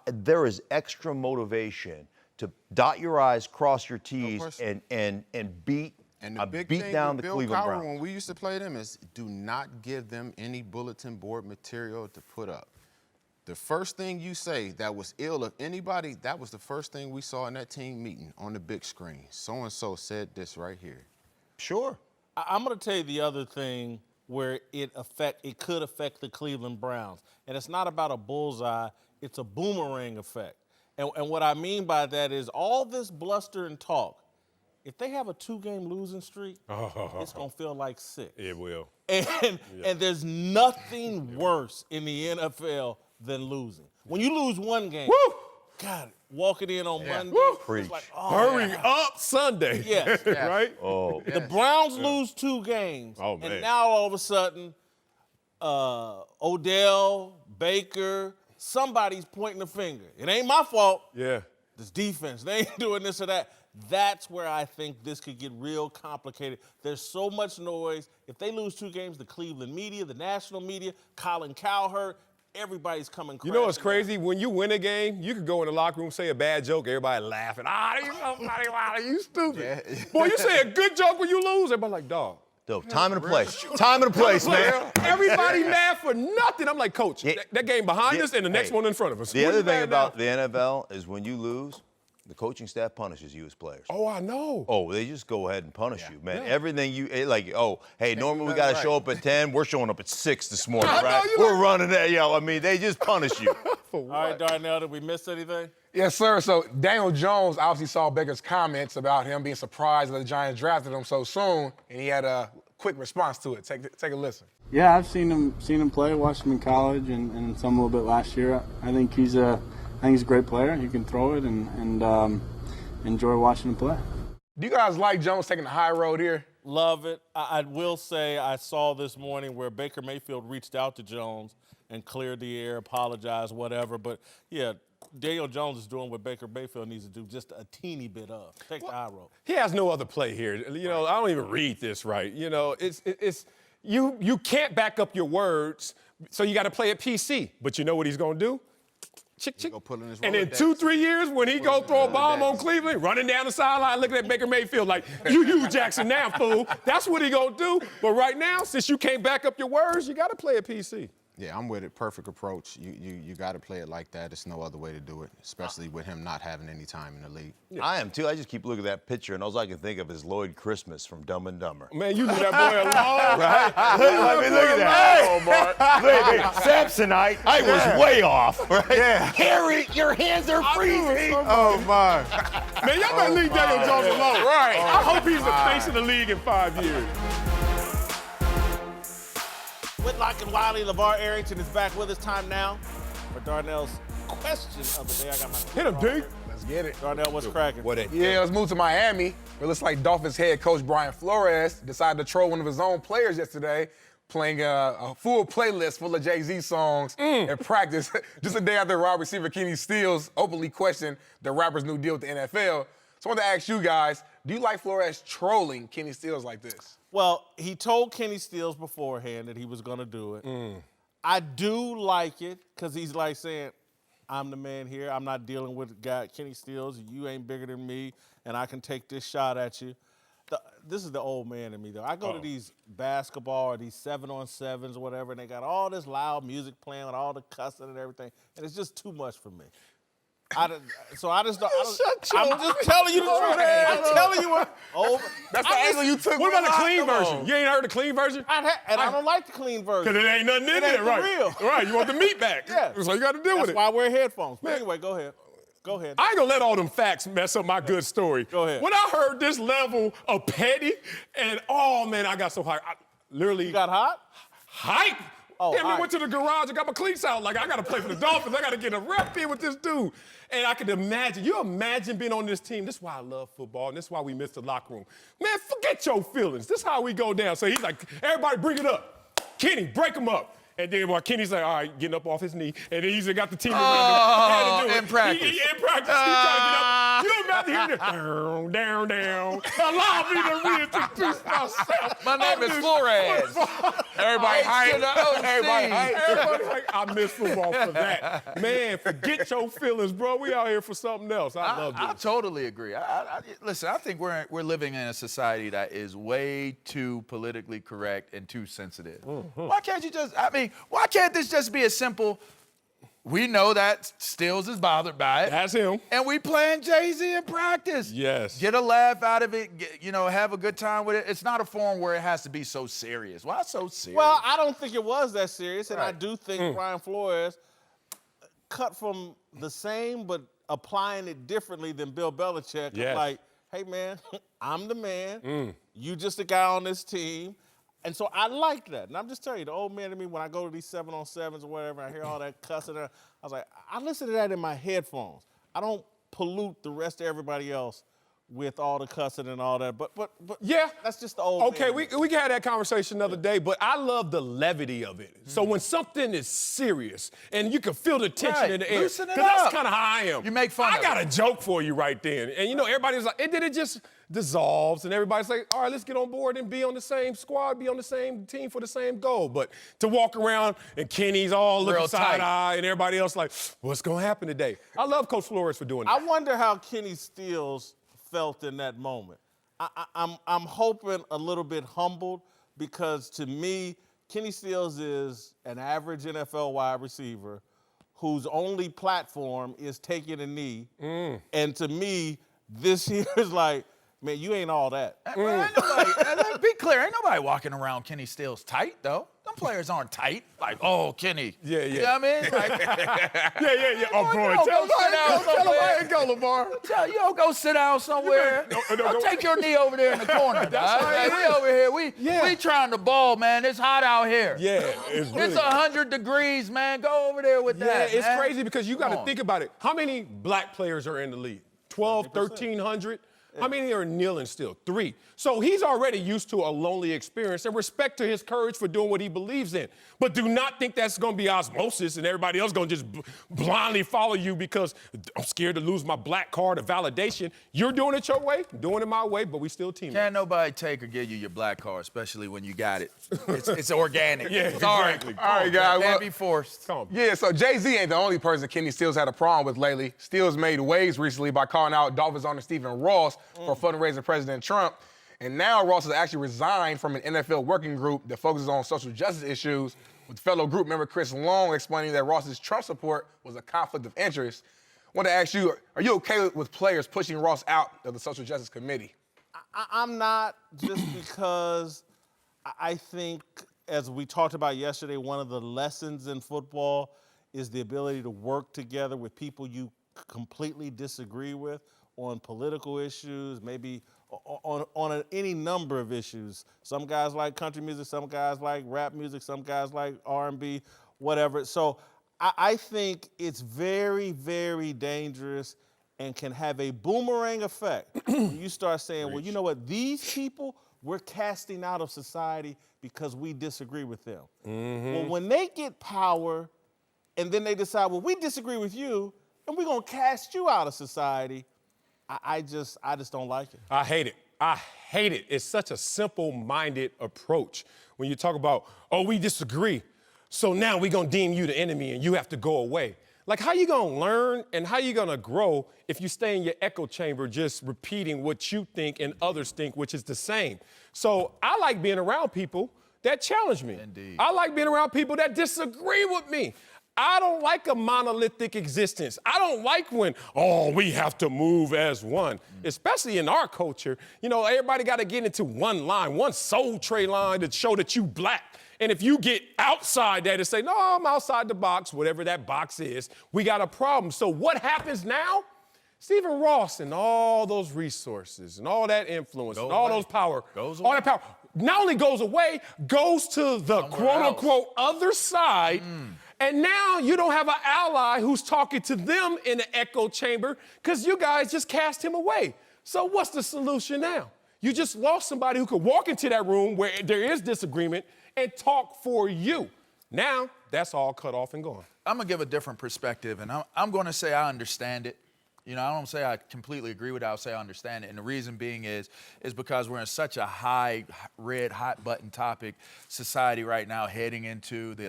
there is extra motivation to dot your I's, cross your T's, and beat down the Cleveland Browns. When we used to play them is do not give them any bulletin board material to put up. The first thing you say that was ill of anybody, that was the first thing we saw in that team meeting on the big screen. So-and-so said this right here. Sure. I'm going to tell you the other thing where it could affect the Cleveland Browns. And it's not about a bullseye, it's a boomerang effect. And what I mean by that is all this bluster and talk, if they have a 2-game losing streak, it's going to feel like 6. It will. And there's nothing worse in the NFL than losing. When you lose one game, God, walking in on Monday, it's like, hurry up Sunday. Yes. Right? Oh. The Browns lose 2 games. Oh, man. And now all of a sudden, Odell, Baker, somebody's pointing the finger. It ain't my fault. Yeah. This defense, they ain't doing this or that. That's where I think this could get real complicated. There's so much noise. If they lose 2 games, the Cleveland media, the national media, Colin Cowherd, everybody's coming crashing. You know what's crazy? When you win a game, you could go in the locker room, say a bad joke, everybody laughing. You stupid. Yeah. Boy, you say a good joke when you lose, everybody like, dog. Time and a place. Time and a place, man. Everybody mad for nothing. I'm like, Coach, that game behind us and the next one in front of us. The other thing about the NFL is when you lose, the coaching staff punishes you as players. Oh, I know. Oh, they just go ahead and punish you, man. Everything hey, normally we got to show up at 10. We're showing up at 6 this morning, right? We're running that, they just punish you. All right, Darnell, did we miss anything? Yes, sir. So Daniel Jones obviously saw Baker's comments about him being surprised that the Giants drafted him so soon, and he had a quick response to it. Take a listen. Yeah, I've seen him play, watched him in college and some a little bit last year. I think he's a great player. He can throw it and enjoy watching him play. Do you guys like Jones taking the high road here? Love it. I will say I saw this morning where Baker Mayfield reached out to Jones and cleared the air, apologized, whatever. But, yeah, Daniel Jones is doing what Baker Mayfield needs to do, just a teeny bit of. Take the high road. He has no other play here. You know, I don't even read this right. You know, you can't back up your words, so you got to play it PC. But you know what he's going to do? Chick. And in 2-3 years, when he go throw a bomb on Cleveland, running down the sideline, looking at Baker Mayfield like, you Hugh Jackson now, fool. That's what he gonna do. But right now, since you can't back up your words, you gotta play a PC. Yeah, I'm with it. Perfect approach. You got to play it like that. There's no other way to do it, especially with him not having any time in the league. Yeah. I am, too. I just keep looking at that picture, and all I can think of is Lloyd Christmas from Dumb and Dumber. Man, you leave that boy alone. Right? Look at that. Hey, Samsonite. I was way off. Right? Yeah. Harry, your hands are freezing. Oh, my. Man, y'all better leave Daniel Jones alone. Right. I hope he's the face of the league in 5 years. Whitlock and Wiley, LeVar Arrington is back with us. Time now for Darnell's question of the day. I got my hit him, Deke. Let's get it. Darnell, what's cracking? Yeah, let's move to Miami. It looks like Dolphins head coach Brian Flores decided to troll one of his own players yesterday, playing a full playlist full of Jay-Z songs in practice, just a day after wide receiver Kenny Stills openly questioned the rapper's new deal with the NFL. So I want to ask you guys, do you like Flores trolling Kenny Stills like this? Well, he told Kenny Stills beforehand that he was going to do it. I do like it because he's like saying, I'm the man here. I'm not dealing with guy Kenny Stills. You ain't bigger than me, and I can take this shot at you. This is the old man in me, though. I go to these basketball or these 7-on-7s or whatever, and they got all this loud music playing with all the cussing and everything, and it's just too much for me. I'm just telling you the truth. I'm telling you what. That's the angle you took. What about the clean version? You ain't heard the clean version? I don't like the clean version. Because it ain't nothing in there, right? Real. Right, you want the meat back. Yeah. So you got to deal with it. That's why I wear headphones. But anyway, go ahead. Go ahead. I ain't going to let all them facts mess up my good story. Go ahead. When I heard this level of petty, and oh, man, I got so hyped. You got hot? Hype. Oh, I went to the garage and got my cleats out. Like, I got to play for the Dolphins. I got to get a rep in with this dude. And I could imagine, you imagine being on this team. This is why I love football, and this is why we miss the locker room. Man, forget your feelings. This is how we go down. So he's like, everybody bring it up. Kenny, break him up. And then while Kenny's like, all right, getting up off his knee. And then he's got the team in practice. In practice. He's trying to get up. You imagine hearing this, down. Allow me to reintroduce myself. My name is Flores. Everybody hype. Everybody hype. I miss football for that. Man, forget your feelings, bro. We out here for something else. I love this. I totally agree. Listen, I think we're living in a society that is way too politically correct and too sensitive. Why can't you just, why can't this just be as simple? We know that Stills is bothered by it. That's him. And we playing Jay-Z in practice. Yes. Get a laugh out of it, have a good time with it. It's not a form where it has to be so serious. Why so serious? Well, I don't think it was that serious, and I do think Brian Flores cut from the same but applying it differently than Bill Belichick. Yes. Like, hey, man, I'm the man. You just a guy on this team. And so I like that. And I'm just telling you, the old man in me, when I go to these 7-on-7s or whatever, I hear all that cussing, I was like, I listen to that in my headphones. I don't pollute the rest of everybody else with all the cussing and all that. But yeah, that's just the old. Okay, man. we can have that conversation another day, but I love the levity of it. So when something is serious and you can feel the tension in the air, Loosen it because that's up. kind of how I am. You make fun I of got it. a joke for you right then. And everybody's like, and then it just dissolves and everybody's like, all right, let's get on board and be on the same squad, be on the same team for the same goal. But to walk around and Kenny's all looking Real tight. side-eye and everybody else like, what's going to happen today? I love Coach Flores for doing that. I wonder how Kenny Stills felt in that moment. I'm hoping a little bit humbled because to me, Kenny Stills is an average NFL wide receiver whose only platform is taking a knee. And to me, this here is like, man, you ain't all that. Well, ain't nobody, be clear, ain't nobody walking around Kenny Stills tight, though. Them players aren't tight. Like, oh, Kenny. Yeah. You know what I mean? Like, yeah. Oh, boy. Tell him I ain't go, Lamar. you don't go sit down somewhere. No. Take your knee over there in the corner. That's right. We over here. We trying to ball, man. It's hot out here. Yeah, it's really. It's 100 degrees, man. Go over there with that. Yeah, it's man. crazy because you got to think about it. How many black players are in the league? 12, 1,300? How many are kneeling still? 3. So he's already used to a lonely experience, and respect to his courage for doing what he believes in. But do not think that's going to be osmosis and everybody else going to just blindly follow you because I'm scared to lose my black card of validation. You're doing it your way, I'm doing it my way, but we still teammates. Can't nobody take or give you your black card, especially when you got it. It's organic. Yeah, Sorry. exactly. All right, guys. Can't be forced. Come on. Yeah, so Jay-Z ain't the only person Kenny Stills had a problem with lately. Stills made waves recently by calling out Dolphins owner Stephen Ross for fundraising President Trump. And now Ross has actually resigned from an NFL working group that focuses on social justice issues, with fellow group member Chris Long explaining that Ross's Trump support was a conflict of interest. I want to ask you, are you okay with players pushing Ross out of the social justice committee? I'm not, just because I think, as we talked about yesterday, one of the lessons in football is the ability to work together with people you completely disagree with on political issues, maybe on any number of issues. Some guys like country music, some guys like rap music, some guys like R&B, whatever. So I think it's very, very dangerous and can have a boomerang effect when you start saying, well, you know what, these people we're casting out of society because we disagree with them. Well, when they get power and then they decide, well, we disagree with you and we're going to cast you out of society, I just don't like it. I hate it. It's such a simple-minded approach. When you talk about, oh, we disagree, so now we're going to deem you the enemy and you have to go away. Like, how you going to learn and how you going to grow if you stay in your echo chamber just repeating what you think and others think, which is the same? So I like being around people that challenge me. Indeed. I like being around people that disagree with me. I don't like a monolithic existence. I don't like when, oh, we have to move as one, especially in our culture. You know, everybody got to get into one line, one soul tray line to show that you black. And if you get outside that and say, no, I'm outside the box, whatever that box is, we got a problem. So what happens now? Stephen Ross and all those resources and all that influence and all those power, all that power, not only goes away, goes to the quote-unquote other side. And now you don't have an ally who's talking to them in the echo chamber because you guys just cast him away. So what's the solution now? You just lost somebody who could walk into that room where there is disagreement and talk for you. Now that's all cut off and gone. I'm going to give a different perspective, and I'm going to say I understand it. You know, I don't say I completely agree with it. I'll say I understand it. And the reason being is because we're in such a high, red, hot-button topic society right now, heading into the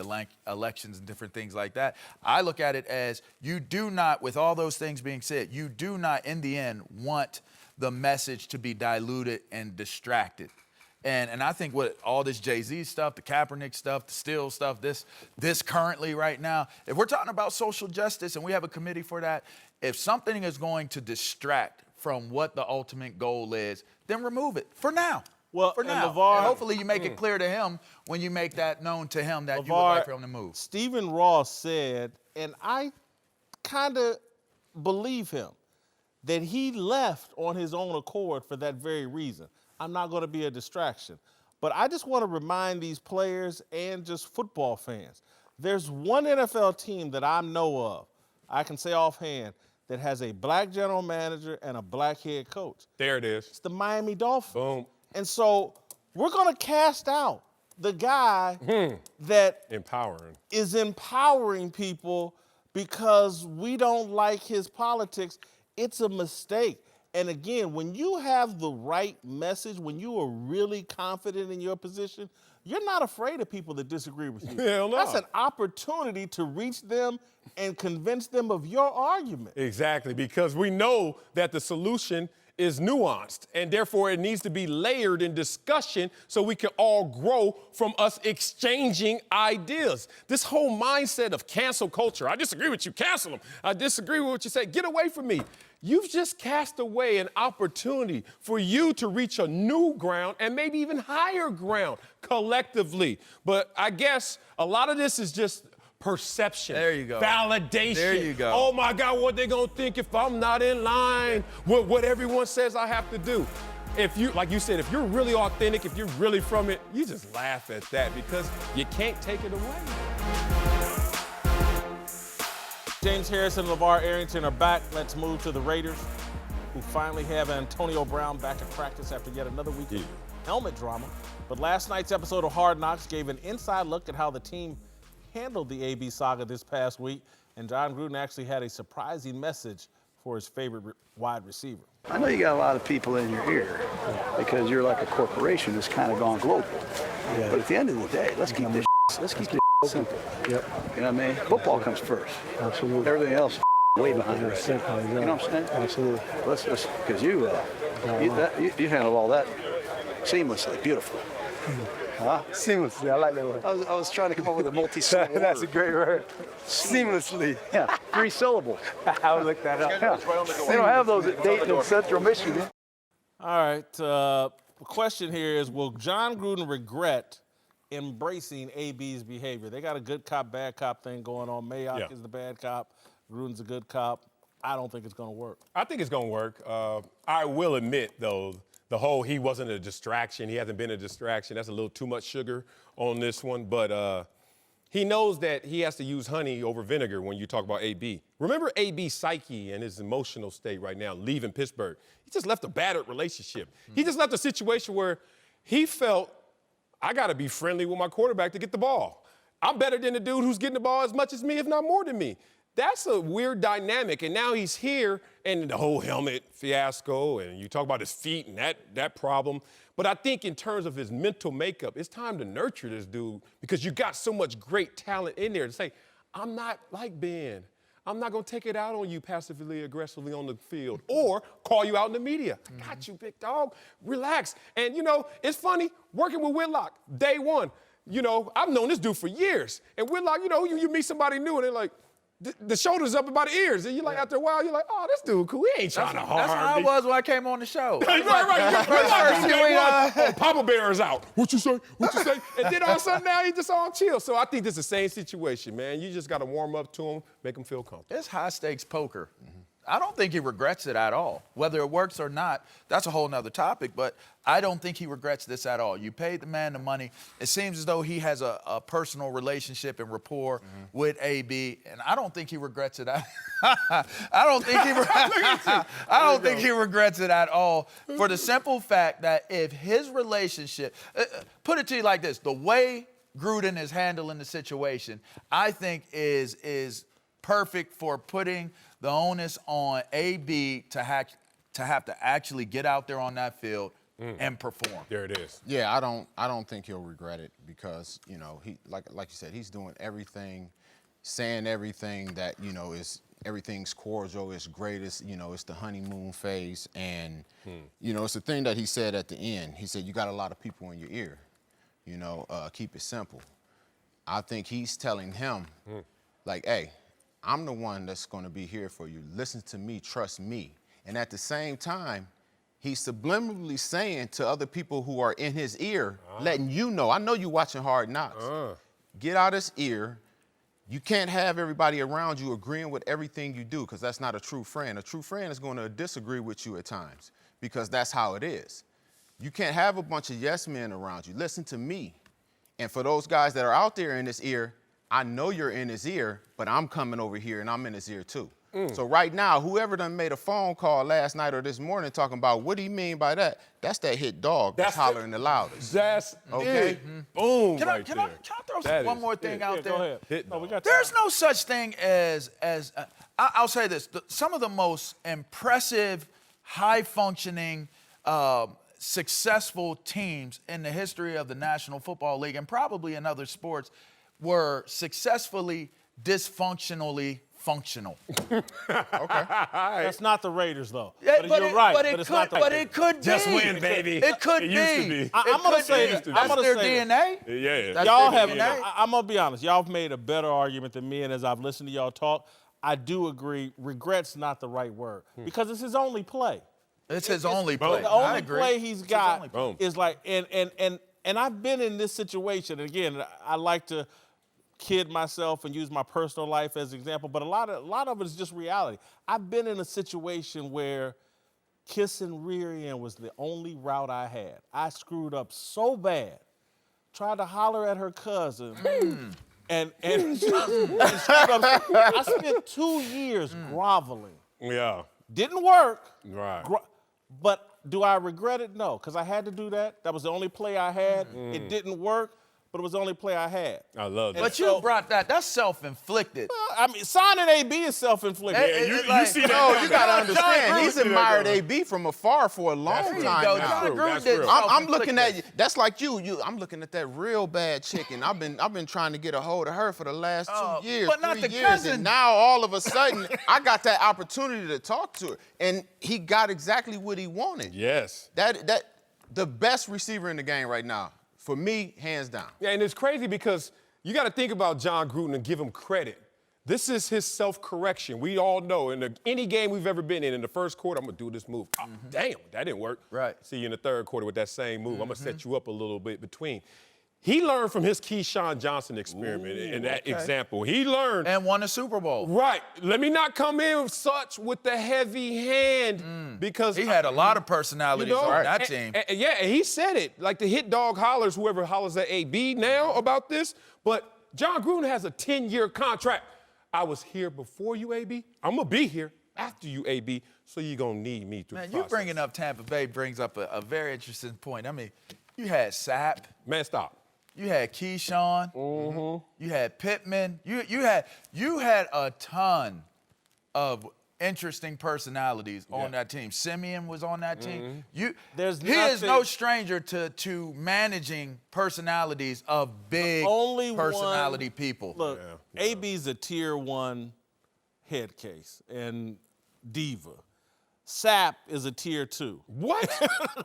elections and different things like that. I look at it as you do not, with all those things being said, you do not, in the end, want the message to be diluted and distracted. And I think what all this Jay-Z stuff, the Kaepernick stuff, the Steele stuff, this currently right now, if we're talking about social justice and we have a committee for that, if something is going to distract from what the ultimate goal is, then remove it for now. Well, for now. LeVar, and hopefully you make it clear to him when you make that known to him that you would like for him to move. Stephen Ross said, and I kind of believe him, that he left on his own accord for that very reason. I'm not going to be a distraction. But I just want to remind these players and just football fans, there's one NFL team that I know of, I can say offhand, that has a black general manager and a black head coach. There it is. It's the Miami Dolphins. Boom. And so we're going to cast out the guy that is empowering people because we don't like his politics. It's a mistake. And again, when you have the right message, when you are really confident in your position, you're not afraid of people that disagree with you. Hell no. That's an opportunity to reach them and convince them of your argument. Exactly, because we know that the solution is nuanced, and therefore it needs to be layered in discussion so we can all grow from us exchanging ideas. This whole mindset of cancel culture, I disagree with you, cancel them. I disagree with what you say, get away from me. You've just cast away an opportunity for you to reach a new ground and maybe even higher ground collectively. But I guess a lot of this is just perception. There you go. Validation. There you go. Oh my God, what they gonna think if I'm not in line with what everyone says I have to do? If you, like you said, if you're really authentic, if you're really from it, you just laugh at that because you can't take it away. James Harrison and LeVar Arrington are back. Let's move to the Raiders, who finally have Antonio Brown back in practice after yet another week of helmet drama. But last night's episode of Hard Knocks gave an inside look at how the team handled the AB saga this past week, and John Gruden actually had a surprising message for his favorite wide receiver. I know you got a lot of people in your ear because you're like a corporation that's kind of gone global. Yeah. But at the end of the day, let's keep this simple. Yep. You know what I mean? Football comes first. Absolutely. Everything else way behind it. You know what I'm saying? Absolutely. Let's because you handle all that seamlessly, beautiful. Huh? Seamlessly. I like that word. I was trying to come up with a multi-syllable. That's a great word. Seamlessly. Yeah. 3 syllables. I'll look that up. Yeah. They don't have those at Dayton and Central Michigan. All right. The question here is, will John Gruden regret embracing AB's behavior? They got a good cop, bad cop thing going on. Mayock is the bad cop. Gruden's a good cop. I don't think it's going to work. I think it's going to work. I will admit, though, the whole he wasn't a distraction, he hasn't been a distraction, that's a little too much sugar on this one. But he knows that he has to use honey over vinegar when you talk about AB. Remember AB's psyche and his emotional state right now, leaving Pittsburgh. He just left a battered relationship. He just left a situation where he felt, I got to be friendly with my quarterback to get the ball. I'm better than the dude who's getting the ball as much as me, if not more than me. That's a weird dynamic, and now he's here, and the whole helmet fiasco, and you talk about his feet and that problem. But I think in terms of his mental makeup, it's time to nurture this dude because you got so much great talent in there to say, I'm not like Ben. I'm not going to take it out on you passively, aggressively on the field or call you out in the media. I got you, big dog. Relax. And, you know, it's funny, working with Whitlock, day one, you know, I've known this dude for years. And Whitlock, you know, you meet somebody new and they're like, the shoulders up about the ears. And you're like, after a while, you're like, oh, this dude cool. He ain't trying to harm me. That's how I was when I came on the show. right. Papa Bear is out. What you say? What you say? And then all of a sudden now he just all chill. So I think this is the same situation, man. You just got to warm up to him, make him feel comfortable. It's high-stakes poker. I don't think he regrets it at all. Whether it works or not, that's a whole nother topic, but I don't think he regrets this at all. You paid the man the money. It seems as though he has a personal relationship and rapport with AB, and I don't think he regrets it. I don't think he regrets it at all for the simple fact that if his relationship, put it to you like this, the way Gruden is handling the situation, I think is perfect for putting the onus on AB to have to actually get out there on that field and perform. There it is. Yeah, I don't think he'll regret it because, you know, he like you said, he's doing everything, saying everything that, you know, is everything's cordial, it's great, it's, you know, it's the honeymoon phase. And, you know, it's the thing that he said at the end. He said, you got a lot of people in your ear, you know, keep it simple. I think he's telling him, like, hey, I'm the one that's going to be here for you. Listen to me, trust me. And at the same time, he's subliminally saying to other people who are in his ear, letting you know, I know you're watching Hard Knocks. Get out his ear. You can't have everybody around you agreeing with everything you do because that's not a true friend. A true friend is going to disagree with you at times because that's how it is. You can't have a bunch of yes men around you. Listen to me. And for those guys that are out there in his ear, I know you're in his ear, but I'm coming over here and I'm in his ear too. So right now, whoever done made a phone call last night or this morning talking about what do you mean by that? That's that hit dog that's hollering the loudest. That's okay. Boom. Can I throw one more thing out there? Go ahead. There's no such thing as I'll say this. Some of the most impressive, high-functioning, successful teams in the history of the National Football League and probably in other sports were successfully dysfunctionally functional. Okay. That's not the Raiders, though. Yeah, but you're right. But it could be. Just win, baby. It could It be. used to be. I'm going to say this. That's their DNA. Yeah. That's Y'all their have, DNA. I'm going to be honest, y'all have made a better argument than me, and as I've listened to y'all talk, I do agree, regret's not the right word, because it's his only play. It's his only play. The only play he's got play. is like, and I've been in this situation, and again, I like to kid myself and use my personal life as an example, but a lot of it is just reality. I've been in a situation where kissing rear end was the only route I had. I screwed up so bad, tried to holler at her cousin, and screwed up. I spent 2 years groveling. Yeah. Didn't work. Right. But do I regret it? No, because I had to do that. That was the only play I had. It didn't work, but it was the only play I had. I love that. But you brought that. That's self-inflicted. I mean, signing AB is self-inflicted. You see that? No, you gotta understand. He's Gruden. admired AB from afar for a long time now. That's real. I'm looking at you. That's like you. I'm looking at that real bad chicken. I've been trying to get a hold of her for the last 2 years, but not 3 the years, cousin. and now all of a sudden I got that opportunity to talk to her, and he got exactly what he wanted. Yes. That the best receiver in the game right now, for me, hands down. Yeah, and it's crazy because you got to think about John Gruden and give him credit. This is his self-correction. We all know in any game we've ever been in the first quarter, I'm going to do this move. Oh, damn, that didn't work. Right. See you in the third quarter with that same move. I'm going to set you up a little bit between. He learned from his Keyshawn Johnson experiment in that example. He learned. And won a Super Bowl. Right. Let me not come in with the heavy hand because he had a lot of personalities on that team. And he said it. Like the hit dog hollers, whoever hollers at AB now about this. But John Gruden has a 10-year contract. I was here before you, AB. I'm going to be here after you, AB. So you're going to need me through the process. You bringing up Tampa Bay brings up a very interesting point. I mean, you had Sapp. Man, stop. You had Keyshawn. You had Pittman. You had a ton of interesting personalities on that team. Simeon was on that team. He is no stranger to managing personalities of big personality people. Look, AB's a tier 1 head case and diva. Sapp is a tier 2. What?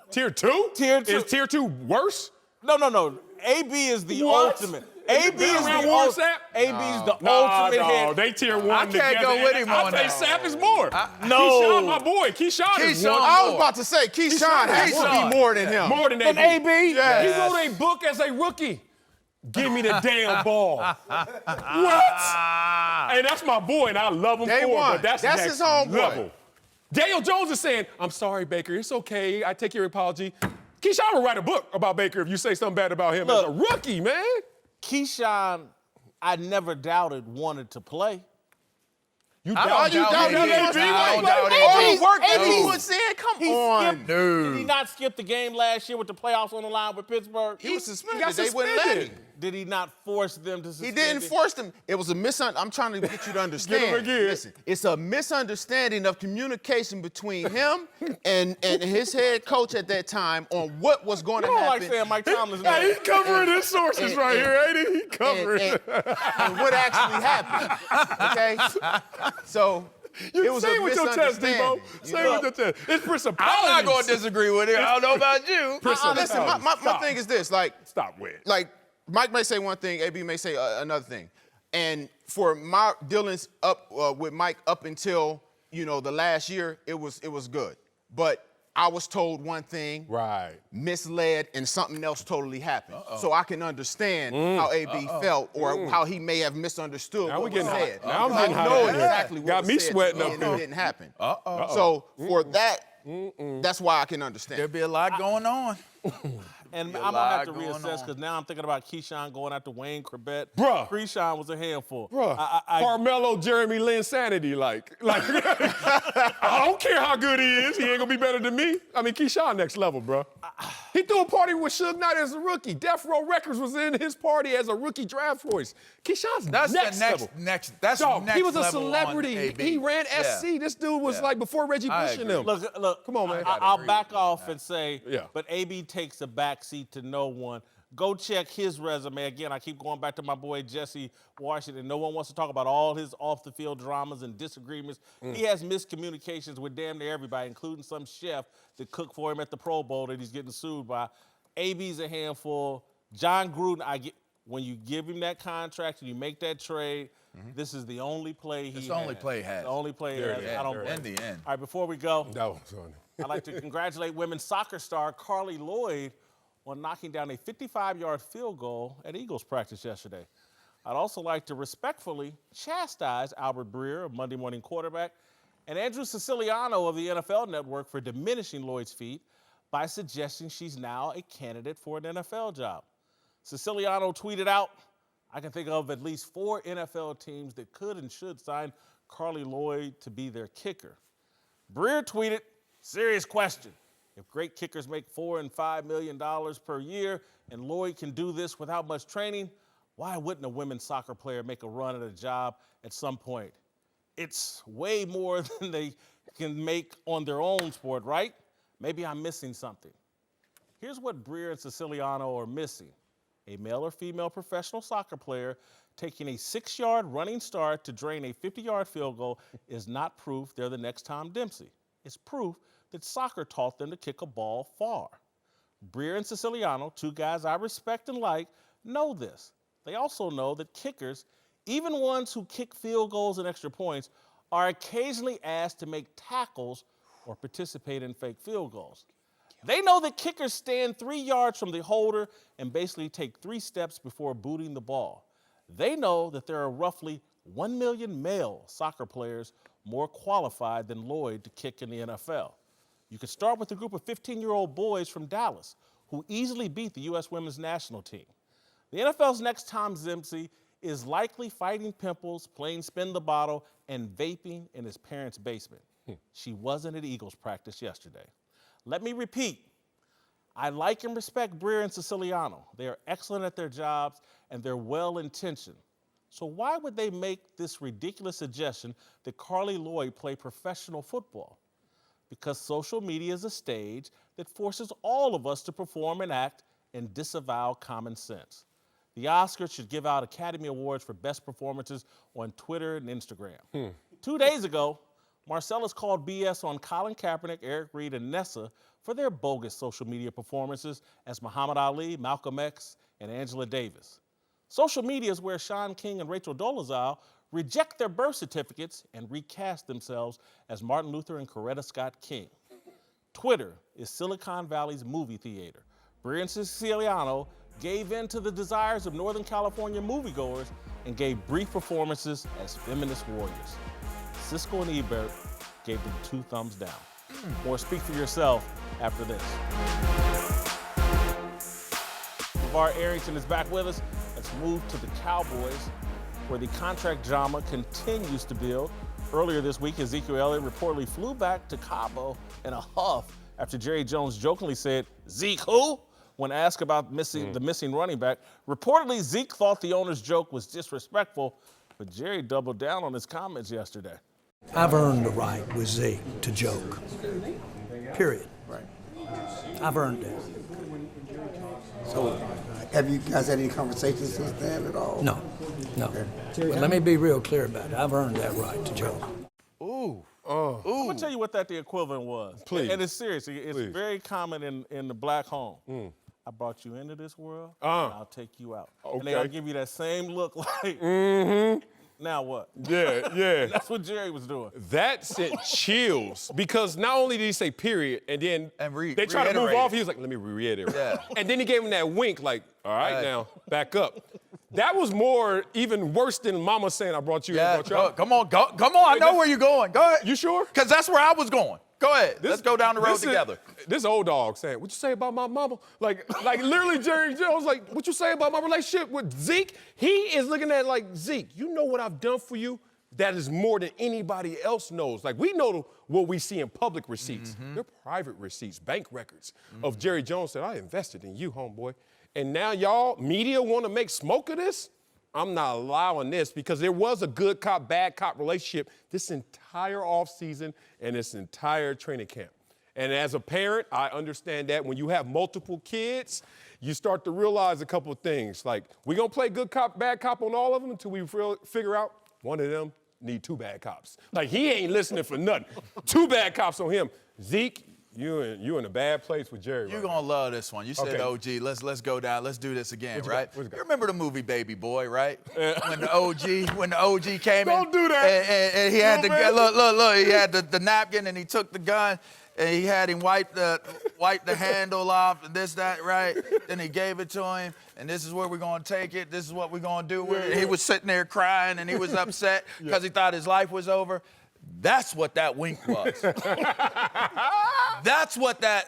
Tier 2? Tier 2. Is tier 2 worse? No. AB is the ultimate. AB is the ultimate. AB's the ultimate head. They tier 1 I can't go with him on that. I think Sapp is more. No. Keyshawn, my boy. Keyshawn is one. I was about to say Keyshawn has to be more than him. More than And AB. AB? Yes. He wrote a book as a rookie. Give me the damn ball. What? Hey, that's my boy, and I love him Day for it, one. but that's That's next his homeboy. level. Daniel Jones is saying, I'm sorry, Baker. It's okay. I take your apology. Keyshawn will write a book about Baker if you say something bad about him as a rookie, man. Keyshawn, I never doubted wanted to play. You I doubt don't doubt AB? AB. I don't doubt All AB. the work that AB he was in, come on. Did he not skip the game last year with the playoffs on the line with Pittsburgh? He was suspended. got They wouldn't let him. Did he not force them to suspend He didn't him? force them. It was a misunderstanding. I'm trying to get you to understand. Get him again. Listen, it's a misunderstanding of communication between him and his head coach at that time on what was going to You don't happen. like saying Mike Tomlin's Hey, name. he's covering his sources right here, ain't he? He covering. and what actually happened. Okay? So it was Say a it with your chest, Debo. misunderstanding. Say it with your chest. It's principalities. I'm not going to disagree with it. I don't know about you. Listen, my thing is this. Stop with. Like, Mike may say one thing, AB may say another thing. And for my dealings up with Mike up until, the last year, it was good. But I was told one thing, Right. misled, and something else totally happened. So I can understand how AB felt or how he may have misunderstood Now what we was getting said. hot. Now I'm I getting hot know in here. exactly what Got was me said to sweating me, up and here. it didn't happen. So for that, that's why I can understand. There'll be a lot going on. And I'm going to have to reassess because now I'm thinking about Keyshawn going after Wayne Corbett. Bruh. Keyshawn was a handful. Bruh, Carmelo, Jeremy Lin sanity, like I don't care how good he is, he ain't gonna be better than me. I mean, Keyshawn next level, bro. He threw a party with Suge Knight as a rookie. Death Row Records was in his party as a rookie draft choice. Keyshawn's next level. That's Dog, next he was a level celebrity. He ran SC. This dude was like before Reggie Bush and them. Look, come on, man. I'll back off and say, Yeah. but AB takes a backseat to no one. Go check his resume. Again, I keep going back to my boy Jesse Washington. No one wants to talk about all his off-the-field dramas and disagreements. He has miscommunications with damn near everybody, including some chef that cooked for him at the Pro Bowl that he's getting sued by. AB's a handful. John Gruden, when you give him that contract and you make that trade, this is the only play he has. It's the only play he has. The only play he has. I don't blame In the end. All right, before we go, No, sorry. I'd like to congratulate women's soccer star Carli Lloyd on knocking down a 55-yard field goal at Eagles practice yesterday. I'd also like to respectfully chastise Albert Breer, a Monday morning quarterback, and Andrew Siciliano of the NFL Network for diminishing Lloyd's feat by suggesting she's now a candidate for an NFL job. Siciliano tweeted out, I can think of at least 4 NFL teams that could and should sign Carli Lloyd to be their kicker. Breer tweeted, serious question. If great kickers make $4 and $5 million per year and Lloyd can do this without much training, why wouldn't a women's soccer player make a run at a job at some point? It's way more than they can make on their own sport, right? Maybe I'm missing something. Here's what Breer and Siciliano are missing. A male or female professional soccer player taking a 6-yard running start to drain a 50-yard field goal is not proof they're the next Tom Dempsey. It's proof that soccer taught them to kick a ball far. Breer and Siciliano, 2 guys I respect and like, know this. They also know that kickers, even ones who kick field goals and extra points, are occasionally asked to make tackles or participate in fake field goals. They know that kickers stand 3 yards from the holder and basically take 3 steps before booting the ball. They know that there are roughly 1 million male soccer players more qualified than Lloyd to kick in the NFL. You could start with a group of 15-year-old boys from Dallas who easily beat the U.S. women's national team. The NFL's next Tom Dempsey is likely fighting pimples, playing spin the bottle, and vaping in his parents' basement. She wasn't at Eagles practice yesterday. Let me repeat. I like and respect Breer and Siciliano. They are excellent at their jobs, and they're well-intentioned. So why would they make this ridiculous suggestion that Carli Lloyd play professional football? Because social media is a stage that forces all of us to perform and act and disavow common sense. The Oscars should give out Academy Awards for best performances on Twitter and Instagram. 2 days ago, Marcellus called BS on Colin Kaepernick, Eric Reed, and Nessa for their bogus social media performances as Muhammad Ali, Malcolm X, and Angela Davis. Social media is where Sean King and Rachel Dolezal reject their birth certificates and recast themselves as Martin Luther and Coretta Scott King. Twitter is Silicon Valley's movie theater. Breer and Siciliano gave in to the desires of Northern California moviegoers and gave brief performances as feminist warriors. Siskel and Ebert gave them 2 thumbs down. More Speak for Yourself after this. LeVar Arrington is back with us. Let's move to the Cowboys, where the contract drama continues to build. Earlier this week, Ezekiel Elliott reportedly flew back to Cabo in a huff after Jerry Jones jokingly said, "Zeke who?" when asked about the missing running back. Reportedly, Zeke thought the owner's joke was disrespectful, but Jerry doubled down on his comments yesterday. I've earned the right with Zeke to joke. Period. Right. I've earned it. So, have you guys had any conversations since then at all? No. But let me be real clear about it. I've earned that right to joke. I'm gonna tell you what the equivalent was. Please. And it's serious. It's very common in the black home. I brought you into this world, and I'll take you out. Okay. And they'll give you that same look like, now what? Yeah. That's what Jerry was doing. That sent chills because not only did he say period, and then they tried to move reiterate off. it. He was like, let me reiterate. Yeah. And then he gave him that wink like, all right, now, back up. That was even worse than Mama saying I brought you in. Come on. I know where you're going. Go ahead. You sure? Because that's where I was going. Go ahead. Let's go down the road together. This old dog saying, "What you say about my mama?" Like literally Jerry Jones, like, "What you say about my relationship with Zeke?" He is looking at it like, "Zeke, you know what I've done for you? That is more than anybody else knows." Like, we know what we see in public receipts. They're private receipts, bank records of Jerry Jones said, "I invested in you, homeboy." And now y'all, media, want to make smoke of this? I'm not allowing this, because there was a good cop, bad cop relationship this entire offseason and this entire training camp. And as a parent, I understand that when you have multiple kids, you start to realize a couple of things. Like, we're going to play good cop, bad cop on all of them until we figure out one of them need 2 bad cops. Like, he ain't listening for nothing. 2 bad cops on him. Zeke, you in a bad place with Jerry. You're gonna love this one. You said, "OG, let's go down. Let's do this again," right? You remember the movie Baby Boy, right? When the OG came in. Don't do that. And he had look. He had the napkin and he took the gun and he had him wipe the handle off and this, that, right? Then he gave it to him. And this is where we're going to take it. This is what we're going to do with it. He was sitting there crying and he was upset because he thought his life was over. That's what that wink was. That's what that.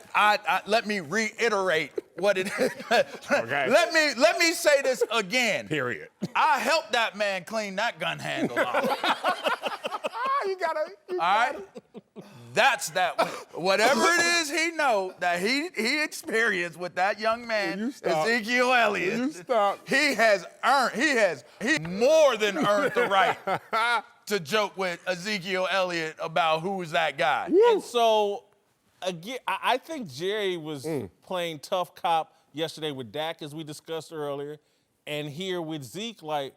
Let me reiterate what it is. Okay. Let me say this again. Period. I helped that man clean that gun handle off. You gotta. All right. That's that. Whatever it is he know that he experienced with that young man, Ezekiel Elliott. He more than earned the right to joke with Ezekiel Elliott about who's that guy. And so, again, I think Jerry was playing tough cop yesterday with Dak, as we discussed earlier, and here with Zeke, like,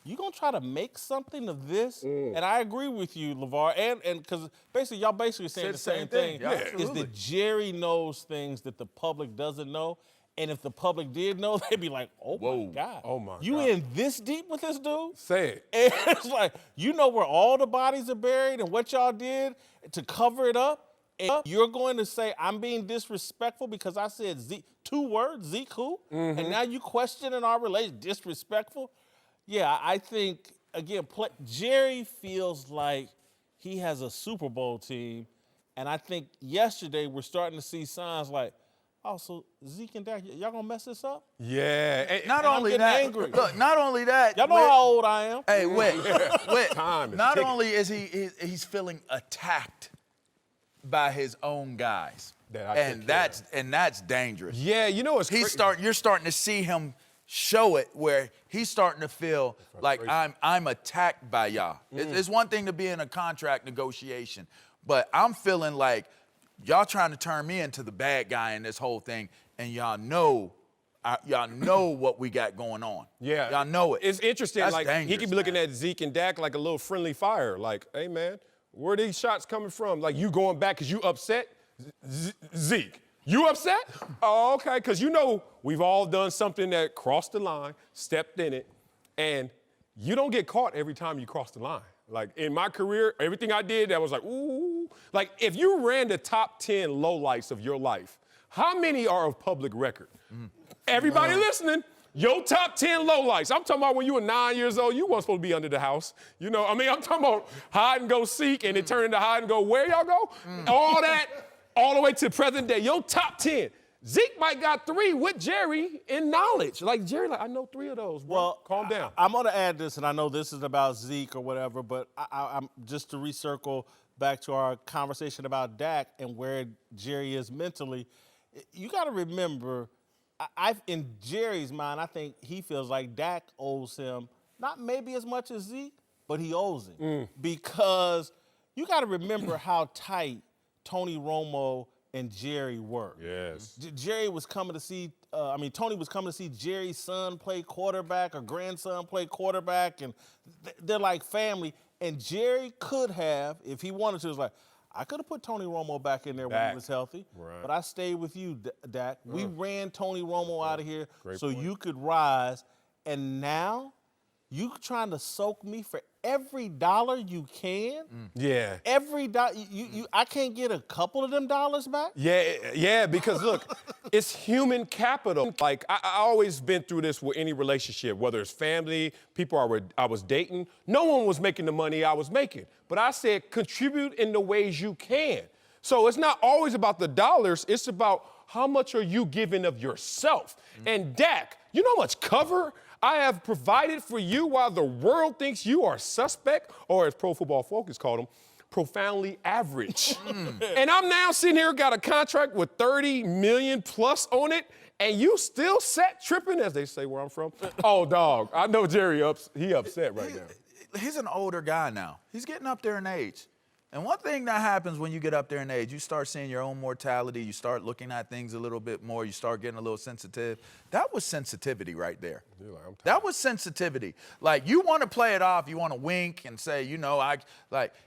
you gonna try to make something of this? And I agree with you, LeVar, and because basically y'all saying the same thing. Yeah, is that Jerry knows things that the public doesn't know, and if the public did know, they'd be like, "Oh my God, you in this deep with this dude?" Say it. And it's like, you know where all the bodies are buried and what y'all did to cover it up, and you're going to say I'm being disrespectful because I said Zeke, 2 words, Zeke who, and now you questioning our relation, disrespectful. Yeah, I think, again, Jerry feels like he has a Super Bowl team, and I think yesterday we're starting to see signs like, oh, so Zeke and Dak, y'all gonna mess this up? Yeah. And not only that, angry. Look, not only that. Y'all know how old I am. Hey, Whit. Not ticking. only is he's feeling attacked by his own guys, and that's dangerous. Yeah, you know, you're starting to see him show it where he's starting to feel like I'm attacked by y'all. It's one thing to be in a contract negotiation, but I'm feeling like y'all trying to turn me into the bad guy in this whole thing, and y'all know what we got going on. Yeah. Y'all know it. It's interesting. That's like, dangerous, he could be looking at Zeke and Dak like a little friendly fire. Like, hey, man, where are these shots coming from? Like, you going back because you upset? Zeke, you upset? Oh, okay, because you know we've all done something that crossed the line, stepped in it, and you don't get caught every time you cross the line. Like, in my career, everything I did that was like, ooh. Like, if you ran the top 10 lowlights of your life, how many are of public record? Everybody listening, your top 10 lowlights. I'm talking about when you were 9 years old, you weren't supposed to be under the house. You know, I mean, I'm talking about hide and go seek, and it turned into hide and go where y'all go? All that, all the way to present day. Your top 10. Zeke might got 3 with Jerry in knowledge. Like, Jerry, like, I know 3 of those, bro. Well, calm down. I'm going to add this, and I know this is about Zeke or whatever, but I'm just to recircle back to our conversation about Dak and where Jerry is mentally. You got to remember, in Jerry's mind, I think he feels like Dak owes him not maybe as much as Zeke, but he owes him. Because you got to remember how tight Tony Romo and Jerry were. Yes. Jerry was coming to see, Tony was coming to see Jerry's son play quarterback or grandson play quarterback, and they're like family. And Jerry could have, if he wanted to, was like, I could have put Tony Romo back in there when he was healthy, but I stayed with you, Dak. We ran Tony Romo out of here so you could rise, and now you trying to soak me for every dollar you can? Yeah. Every dollar, I can't get a couple of them dollars back? Yeah, because look, it's human capital. Like, I always been through this with any relationship, whether it's family, people I was dating. No one was making the money I was making. But I said, contribute in the ways you can. So it's not always about the dollars. It's about how much are you giving of yourself. And Dak, you know how much cover I have provided for you while the world thinks you are suspect, or as Pro Football Focus called them, profoundly average. And I'm now sitting here, got a contract with $30 million plus on it, and you still set tripping, as they say where I'm from. Oh, dog, I know Jerry he upset right now. He's an older guy now. He's getting up there in age. And one thing that happens when you get up there in age, you start seeing your own mortality, you start looking at things a little bit more, you start getting a little sensitive. That was sensitivity right there. That was sensitivity. Like, you want to play it off, you want to wink and say, you know,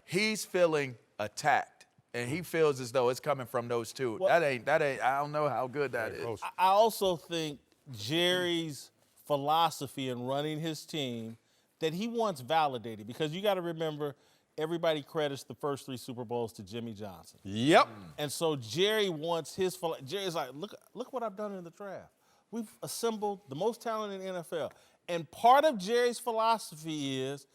he's feeling attacked. And he feels as though it's coming from those two. Well, that ain't, I don't know how good that is. I also think Jerry's philosophy in running his team that he wants validated, because you got to remember, everybody credits the first 3 Super Bowls to Jimmy Johnson. Yep. And so Jerry wants Jerry's like, look what I've done in the draft. We've assembled the most talent in the NFL. And part of Jerry's philosophy is,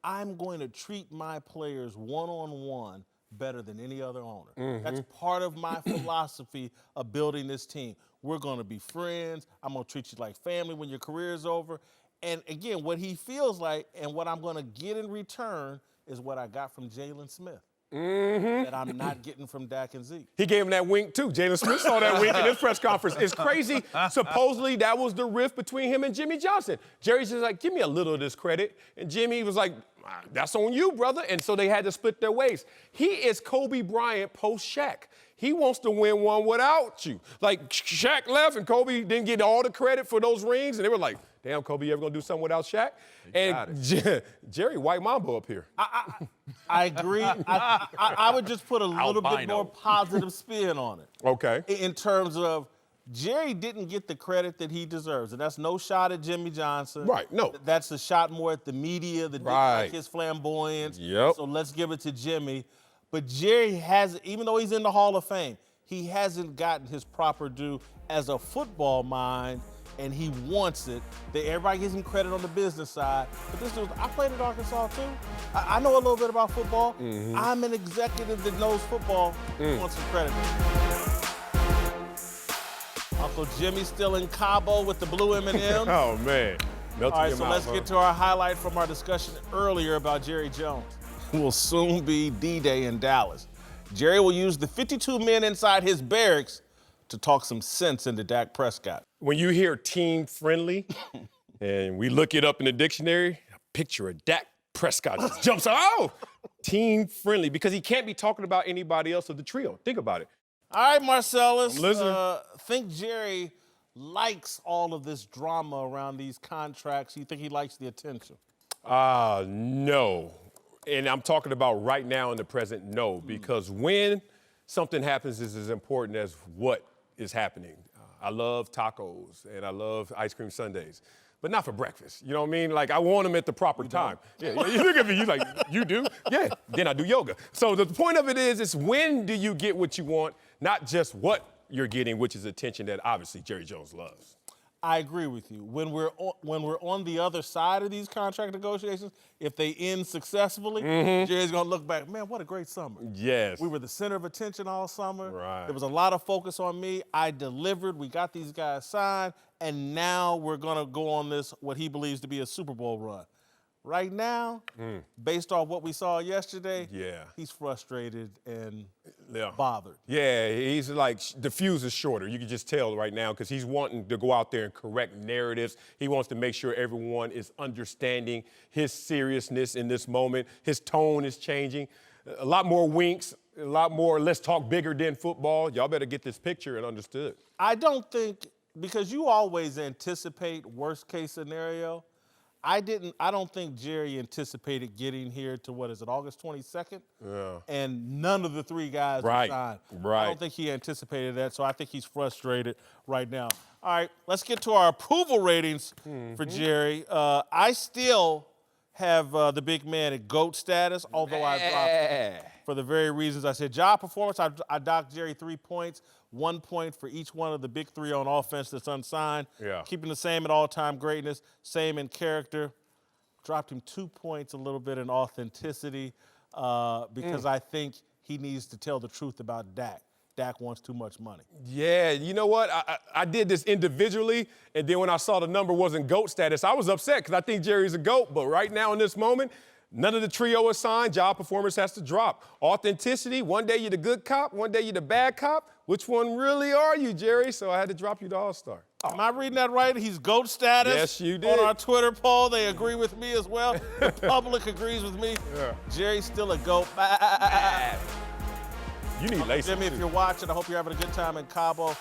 I'm going to treat my players one-on-one better than any other owner. That's part of my philosophy of building this team. We're going to be friends. I'm going to treat you like family when your career is over. And again, what he feels like and what I'm going to get in return is what I got from Jalen Smith that I'm not getting from Dak and Zeke. He gave him that wink, too. Jalen Smith saw that wink in his press conference. It's crazy. Supposedly, that was the rift between him and Jimmy Johnson. Jerry's just like, give me a little of this credit. And Jimmy was like, that's on you, brother. And so they had to split their ways. He is Kobe Bryant post-Shaq. He wants to win one without you. Like, Shaq left and Kobe didn't get all the credit for those rings. And they were like, damn, Kobe, you ever gonna do something without Shaq? And Jerry, white Mambo up here. I agree. I would just put a little bit more positive spin on it. Okay. In terms of, Jerry didn't get the credit that he deserves, and that's no shot at Jimmy Johnson. Right, no. That's a shot more at the media that didn't like his flamboyance. Yep. So let's give it to Jimmy. But Jerry hasn't, even though he's in the Hall of Fame, he hasn't gotten his proper due as a football mind, and he wants it. Everybody gives him credit on the business side. But this dude, I played at Arkansas too. I know a little bit about football. I'm an executive that knows football. He wants some credit. Uncle Jimmy's still in Cabo with the blue M&Ms. Oh, man. All right, so let's get to our highlight from our discussion earlier about Jerry Jones. Will soon be D-Day in Dallas. Jerry will use the 52 men inside his barracks to talk some sense into Dak Prescott. When you hear team friendly, and we look it up in the dictionary, a picture of Dak Prescott just jumps out. Oh, team friendly, because he can't be talking about anybody else of the trio. Think about it. All right, Marcellus. I'm listening. Think Jerry likes all of this drama around these contracts? You think he likes the attention? No. And I'm talking about right now in the present, no. Because when something happens is as important as what is happening. I love tacos and I love ice cream sundaes, but not for breakfast. You know what I mean? Like, I want them at the proper time. Yeah, you look at me, you're like, you do? Yeah, then I do yoga. So the point of it is when do you get what you want, not just what you're getting, which is attention that obviously Jerry Jones loves. I agree with you. When we're on the other side of these contract negotiations, if they end successfully, Jerry's gonna look back, man, what a great summer. Yes. We were the center of attention all summer. Right. There was a lot of focus on me. I delivered. We got these guys signed, and now we're gonna go on this, what he believes to be a Super Bowl run. Right now, based on what we saw yesterday, he's frustrated and bothered. Yeah, he's like, the fuse is shorter. You can just tell right now because he's wanting to go out there and correct narratives. He wants to make sure everyone is understanding his seriousness in this moment. His tone is changing. A lot more winks, a lot more let's talk bigger than football. Y'all better get this picture and understood. I don't think, because you always anticipate worst case scenario, I don't think Jerry anticipated getting here to, what is it, August 22nd? Yeah. And none of the three guys were signed. I don't think he anticipated that, so I think he's frustrated right now. All right, let's get to our approval ratings for Jerry. I still have the big man at GOAT status, although I dropped for the very reasons I said. Job performance, I docked Jerry 3 points. 1 point for each one of the big three on offense that's unsigned. Yeah. Keeping the same at all-time greatness, same in character. Dropped him 2 points a little bit in authenticity because I think he needs to tell the truth about Dak. Dak wants too much money. Yeah, you know what? I did this individually, and then when I saw the number wasn't GOAT status, I was upset because I think Jerry's a GOAT. But right now in this moment, none of the trio is signed. Job performance has to drop. Authenticity, one day you're the good cop, one day you're the bad cop. Which one really are you, Jerry? So I had to drop you to All-Star. Am I reading that right? He's GOAT status? Yes, you did. On our Twitter poll, they agree with me as well. The public agrees with me. Yeah. Jerry's still a GOAT. You need laces. Jimmy, if you're watching, I hope you're having a good time in Cabo.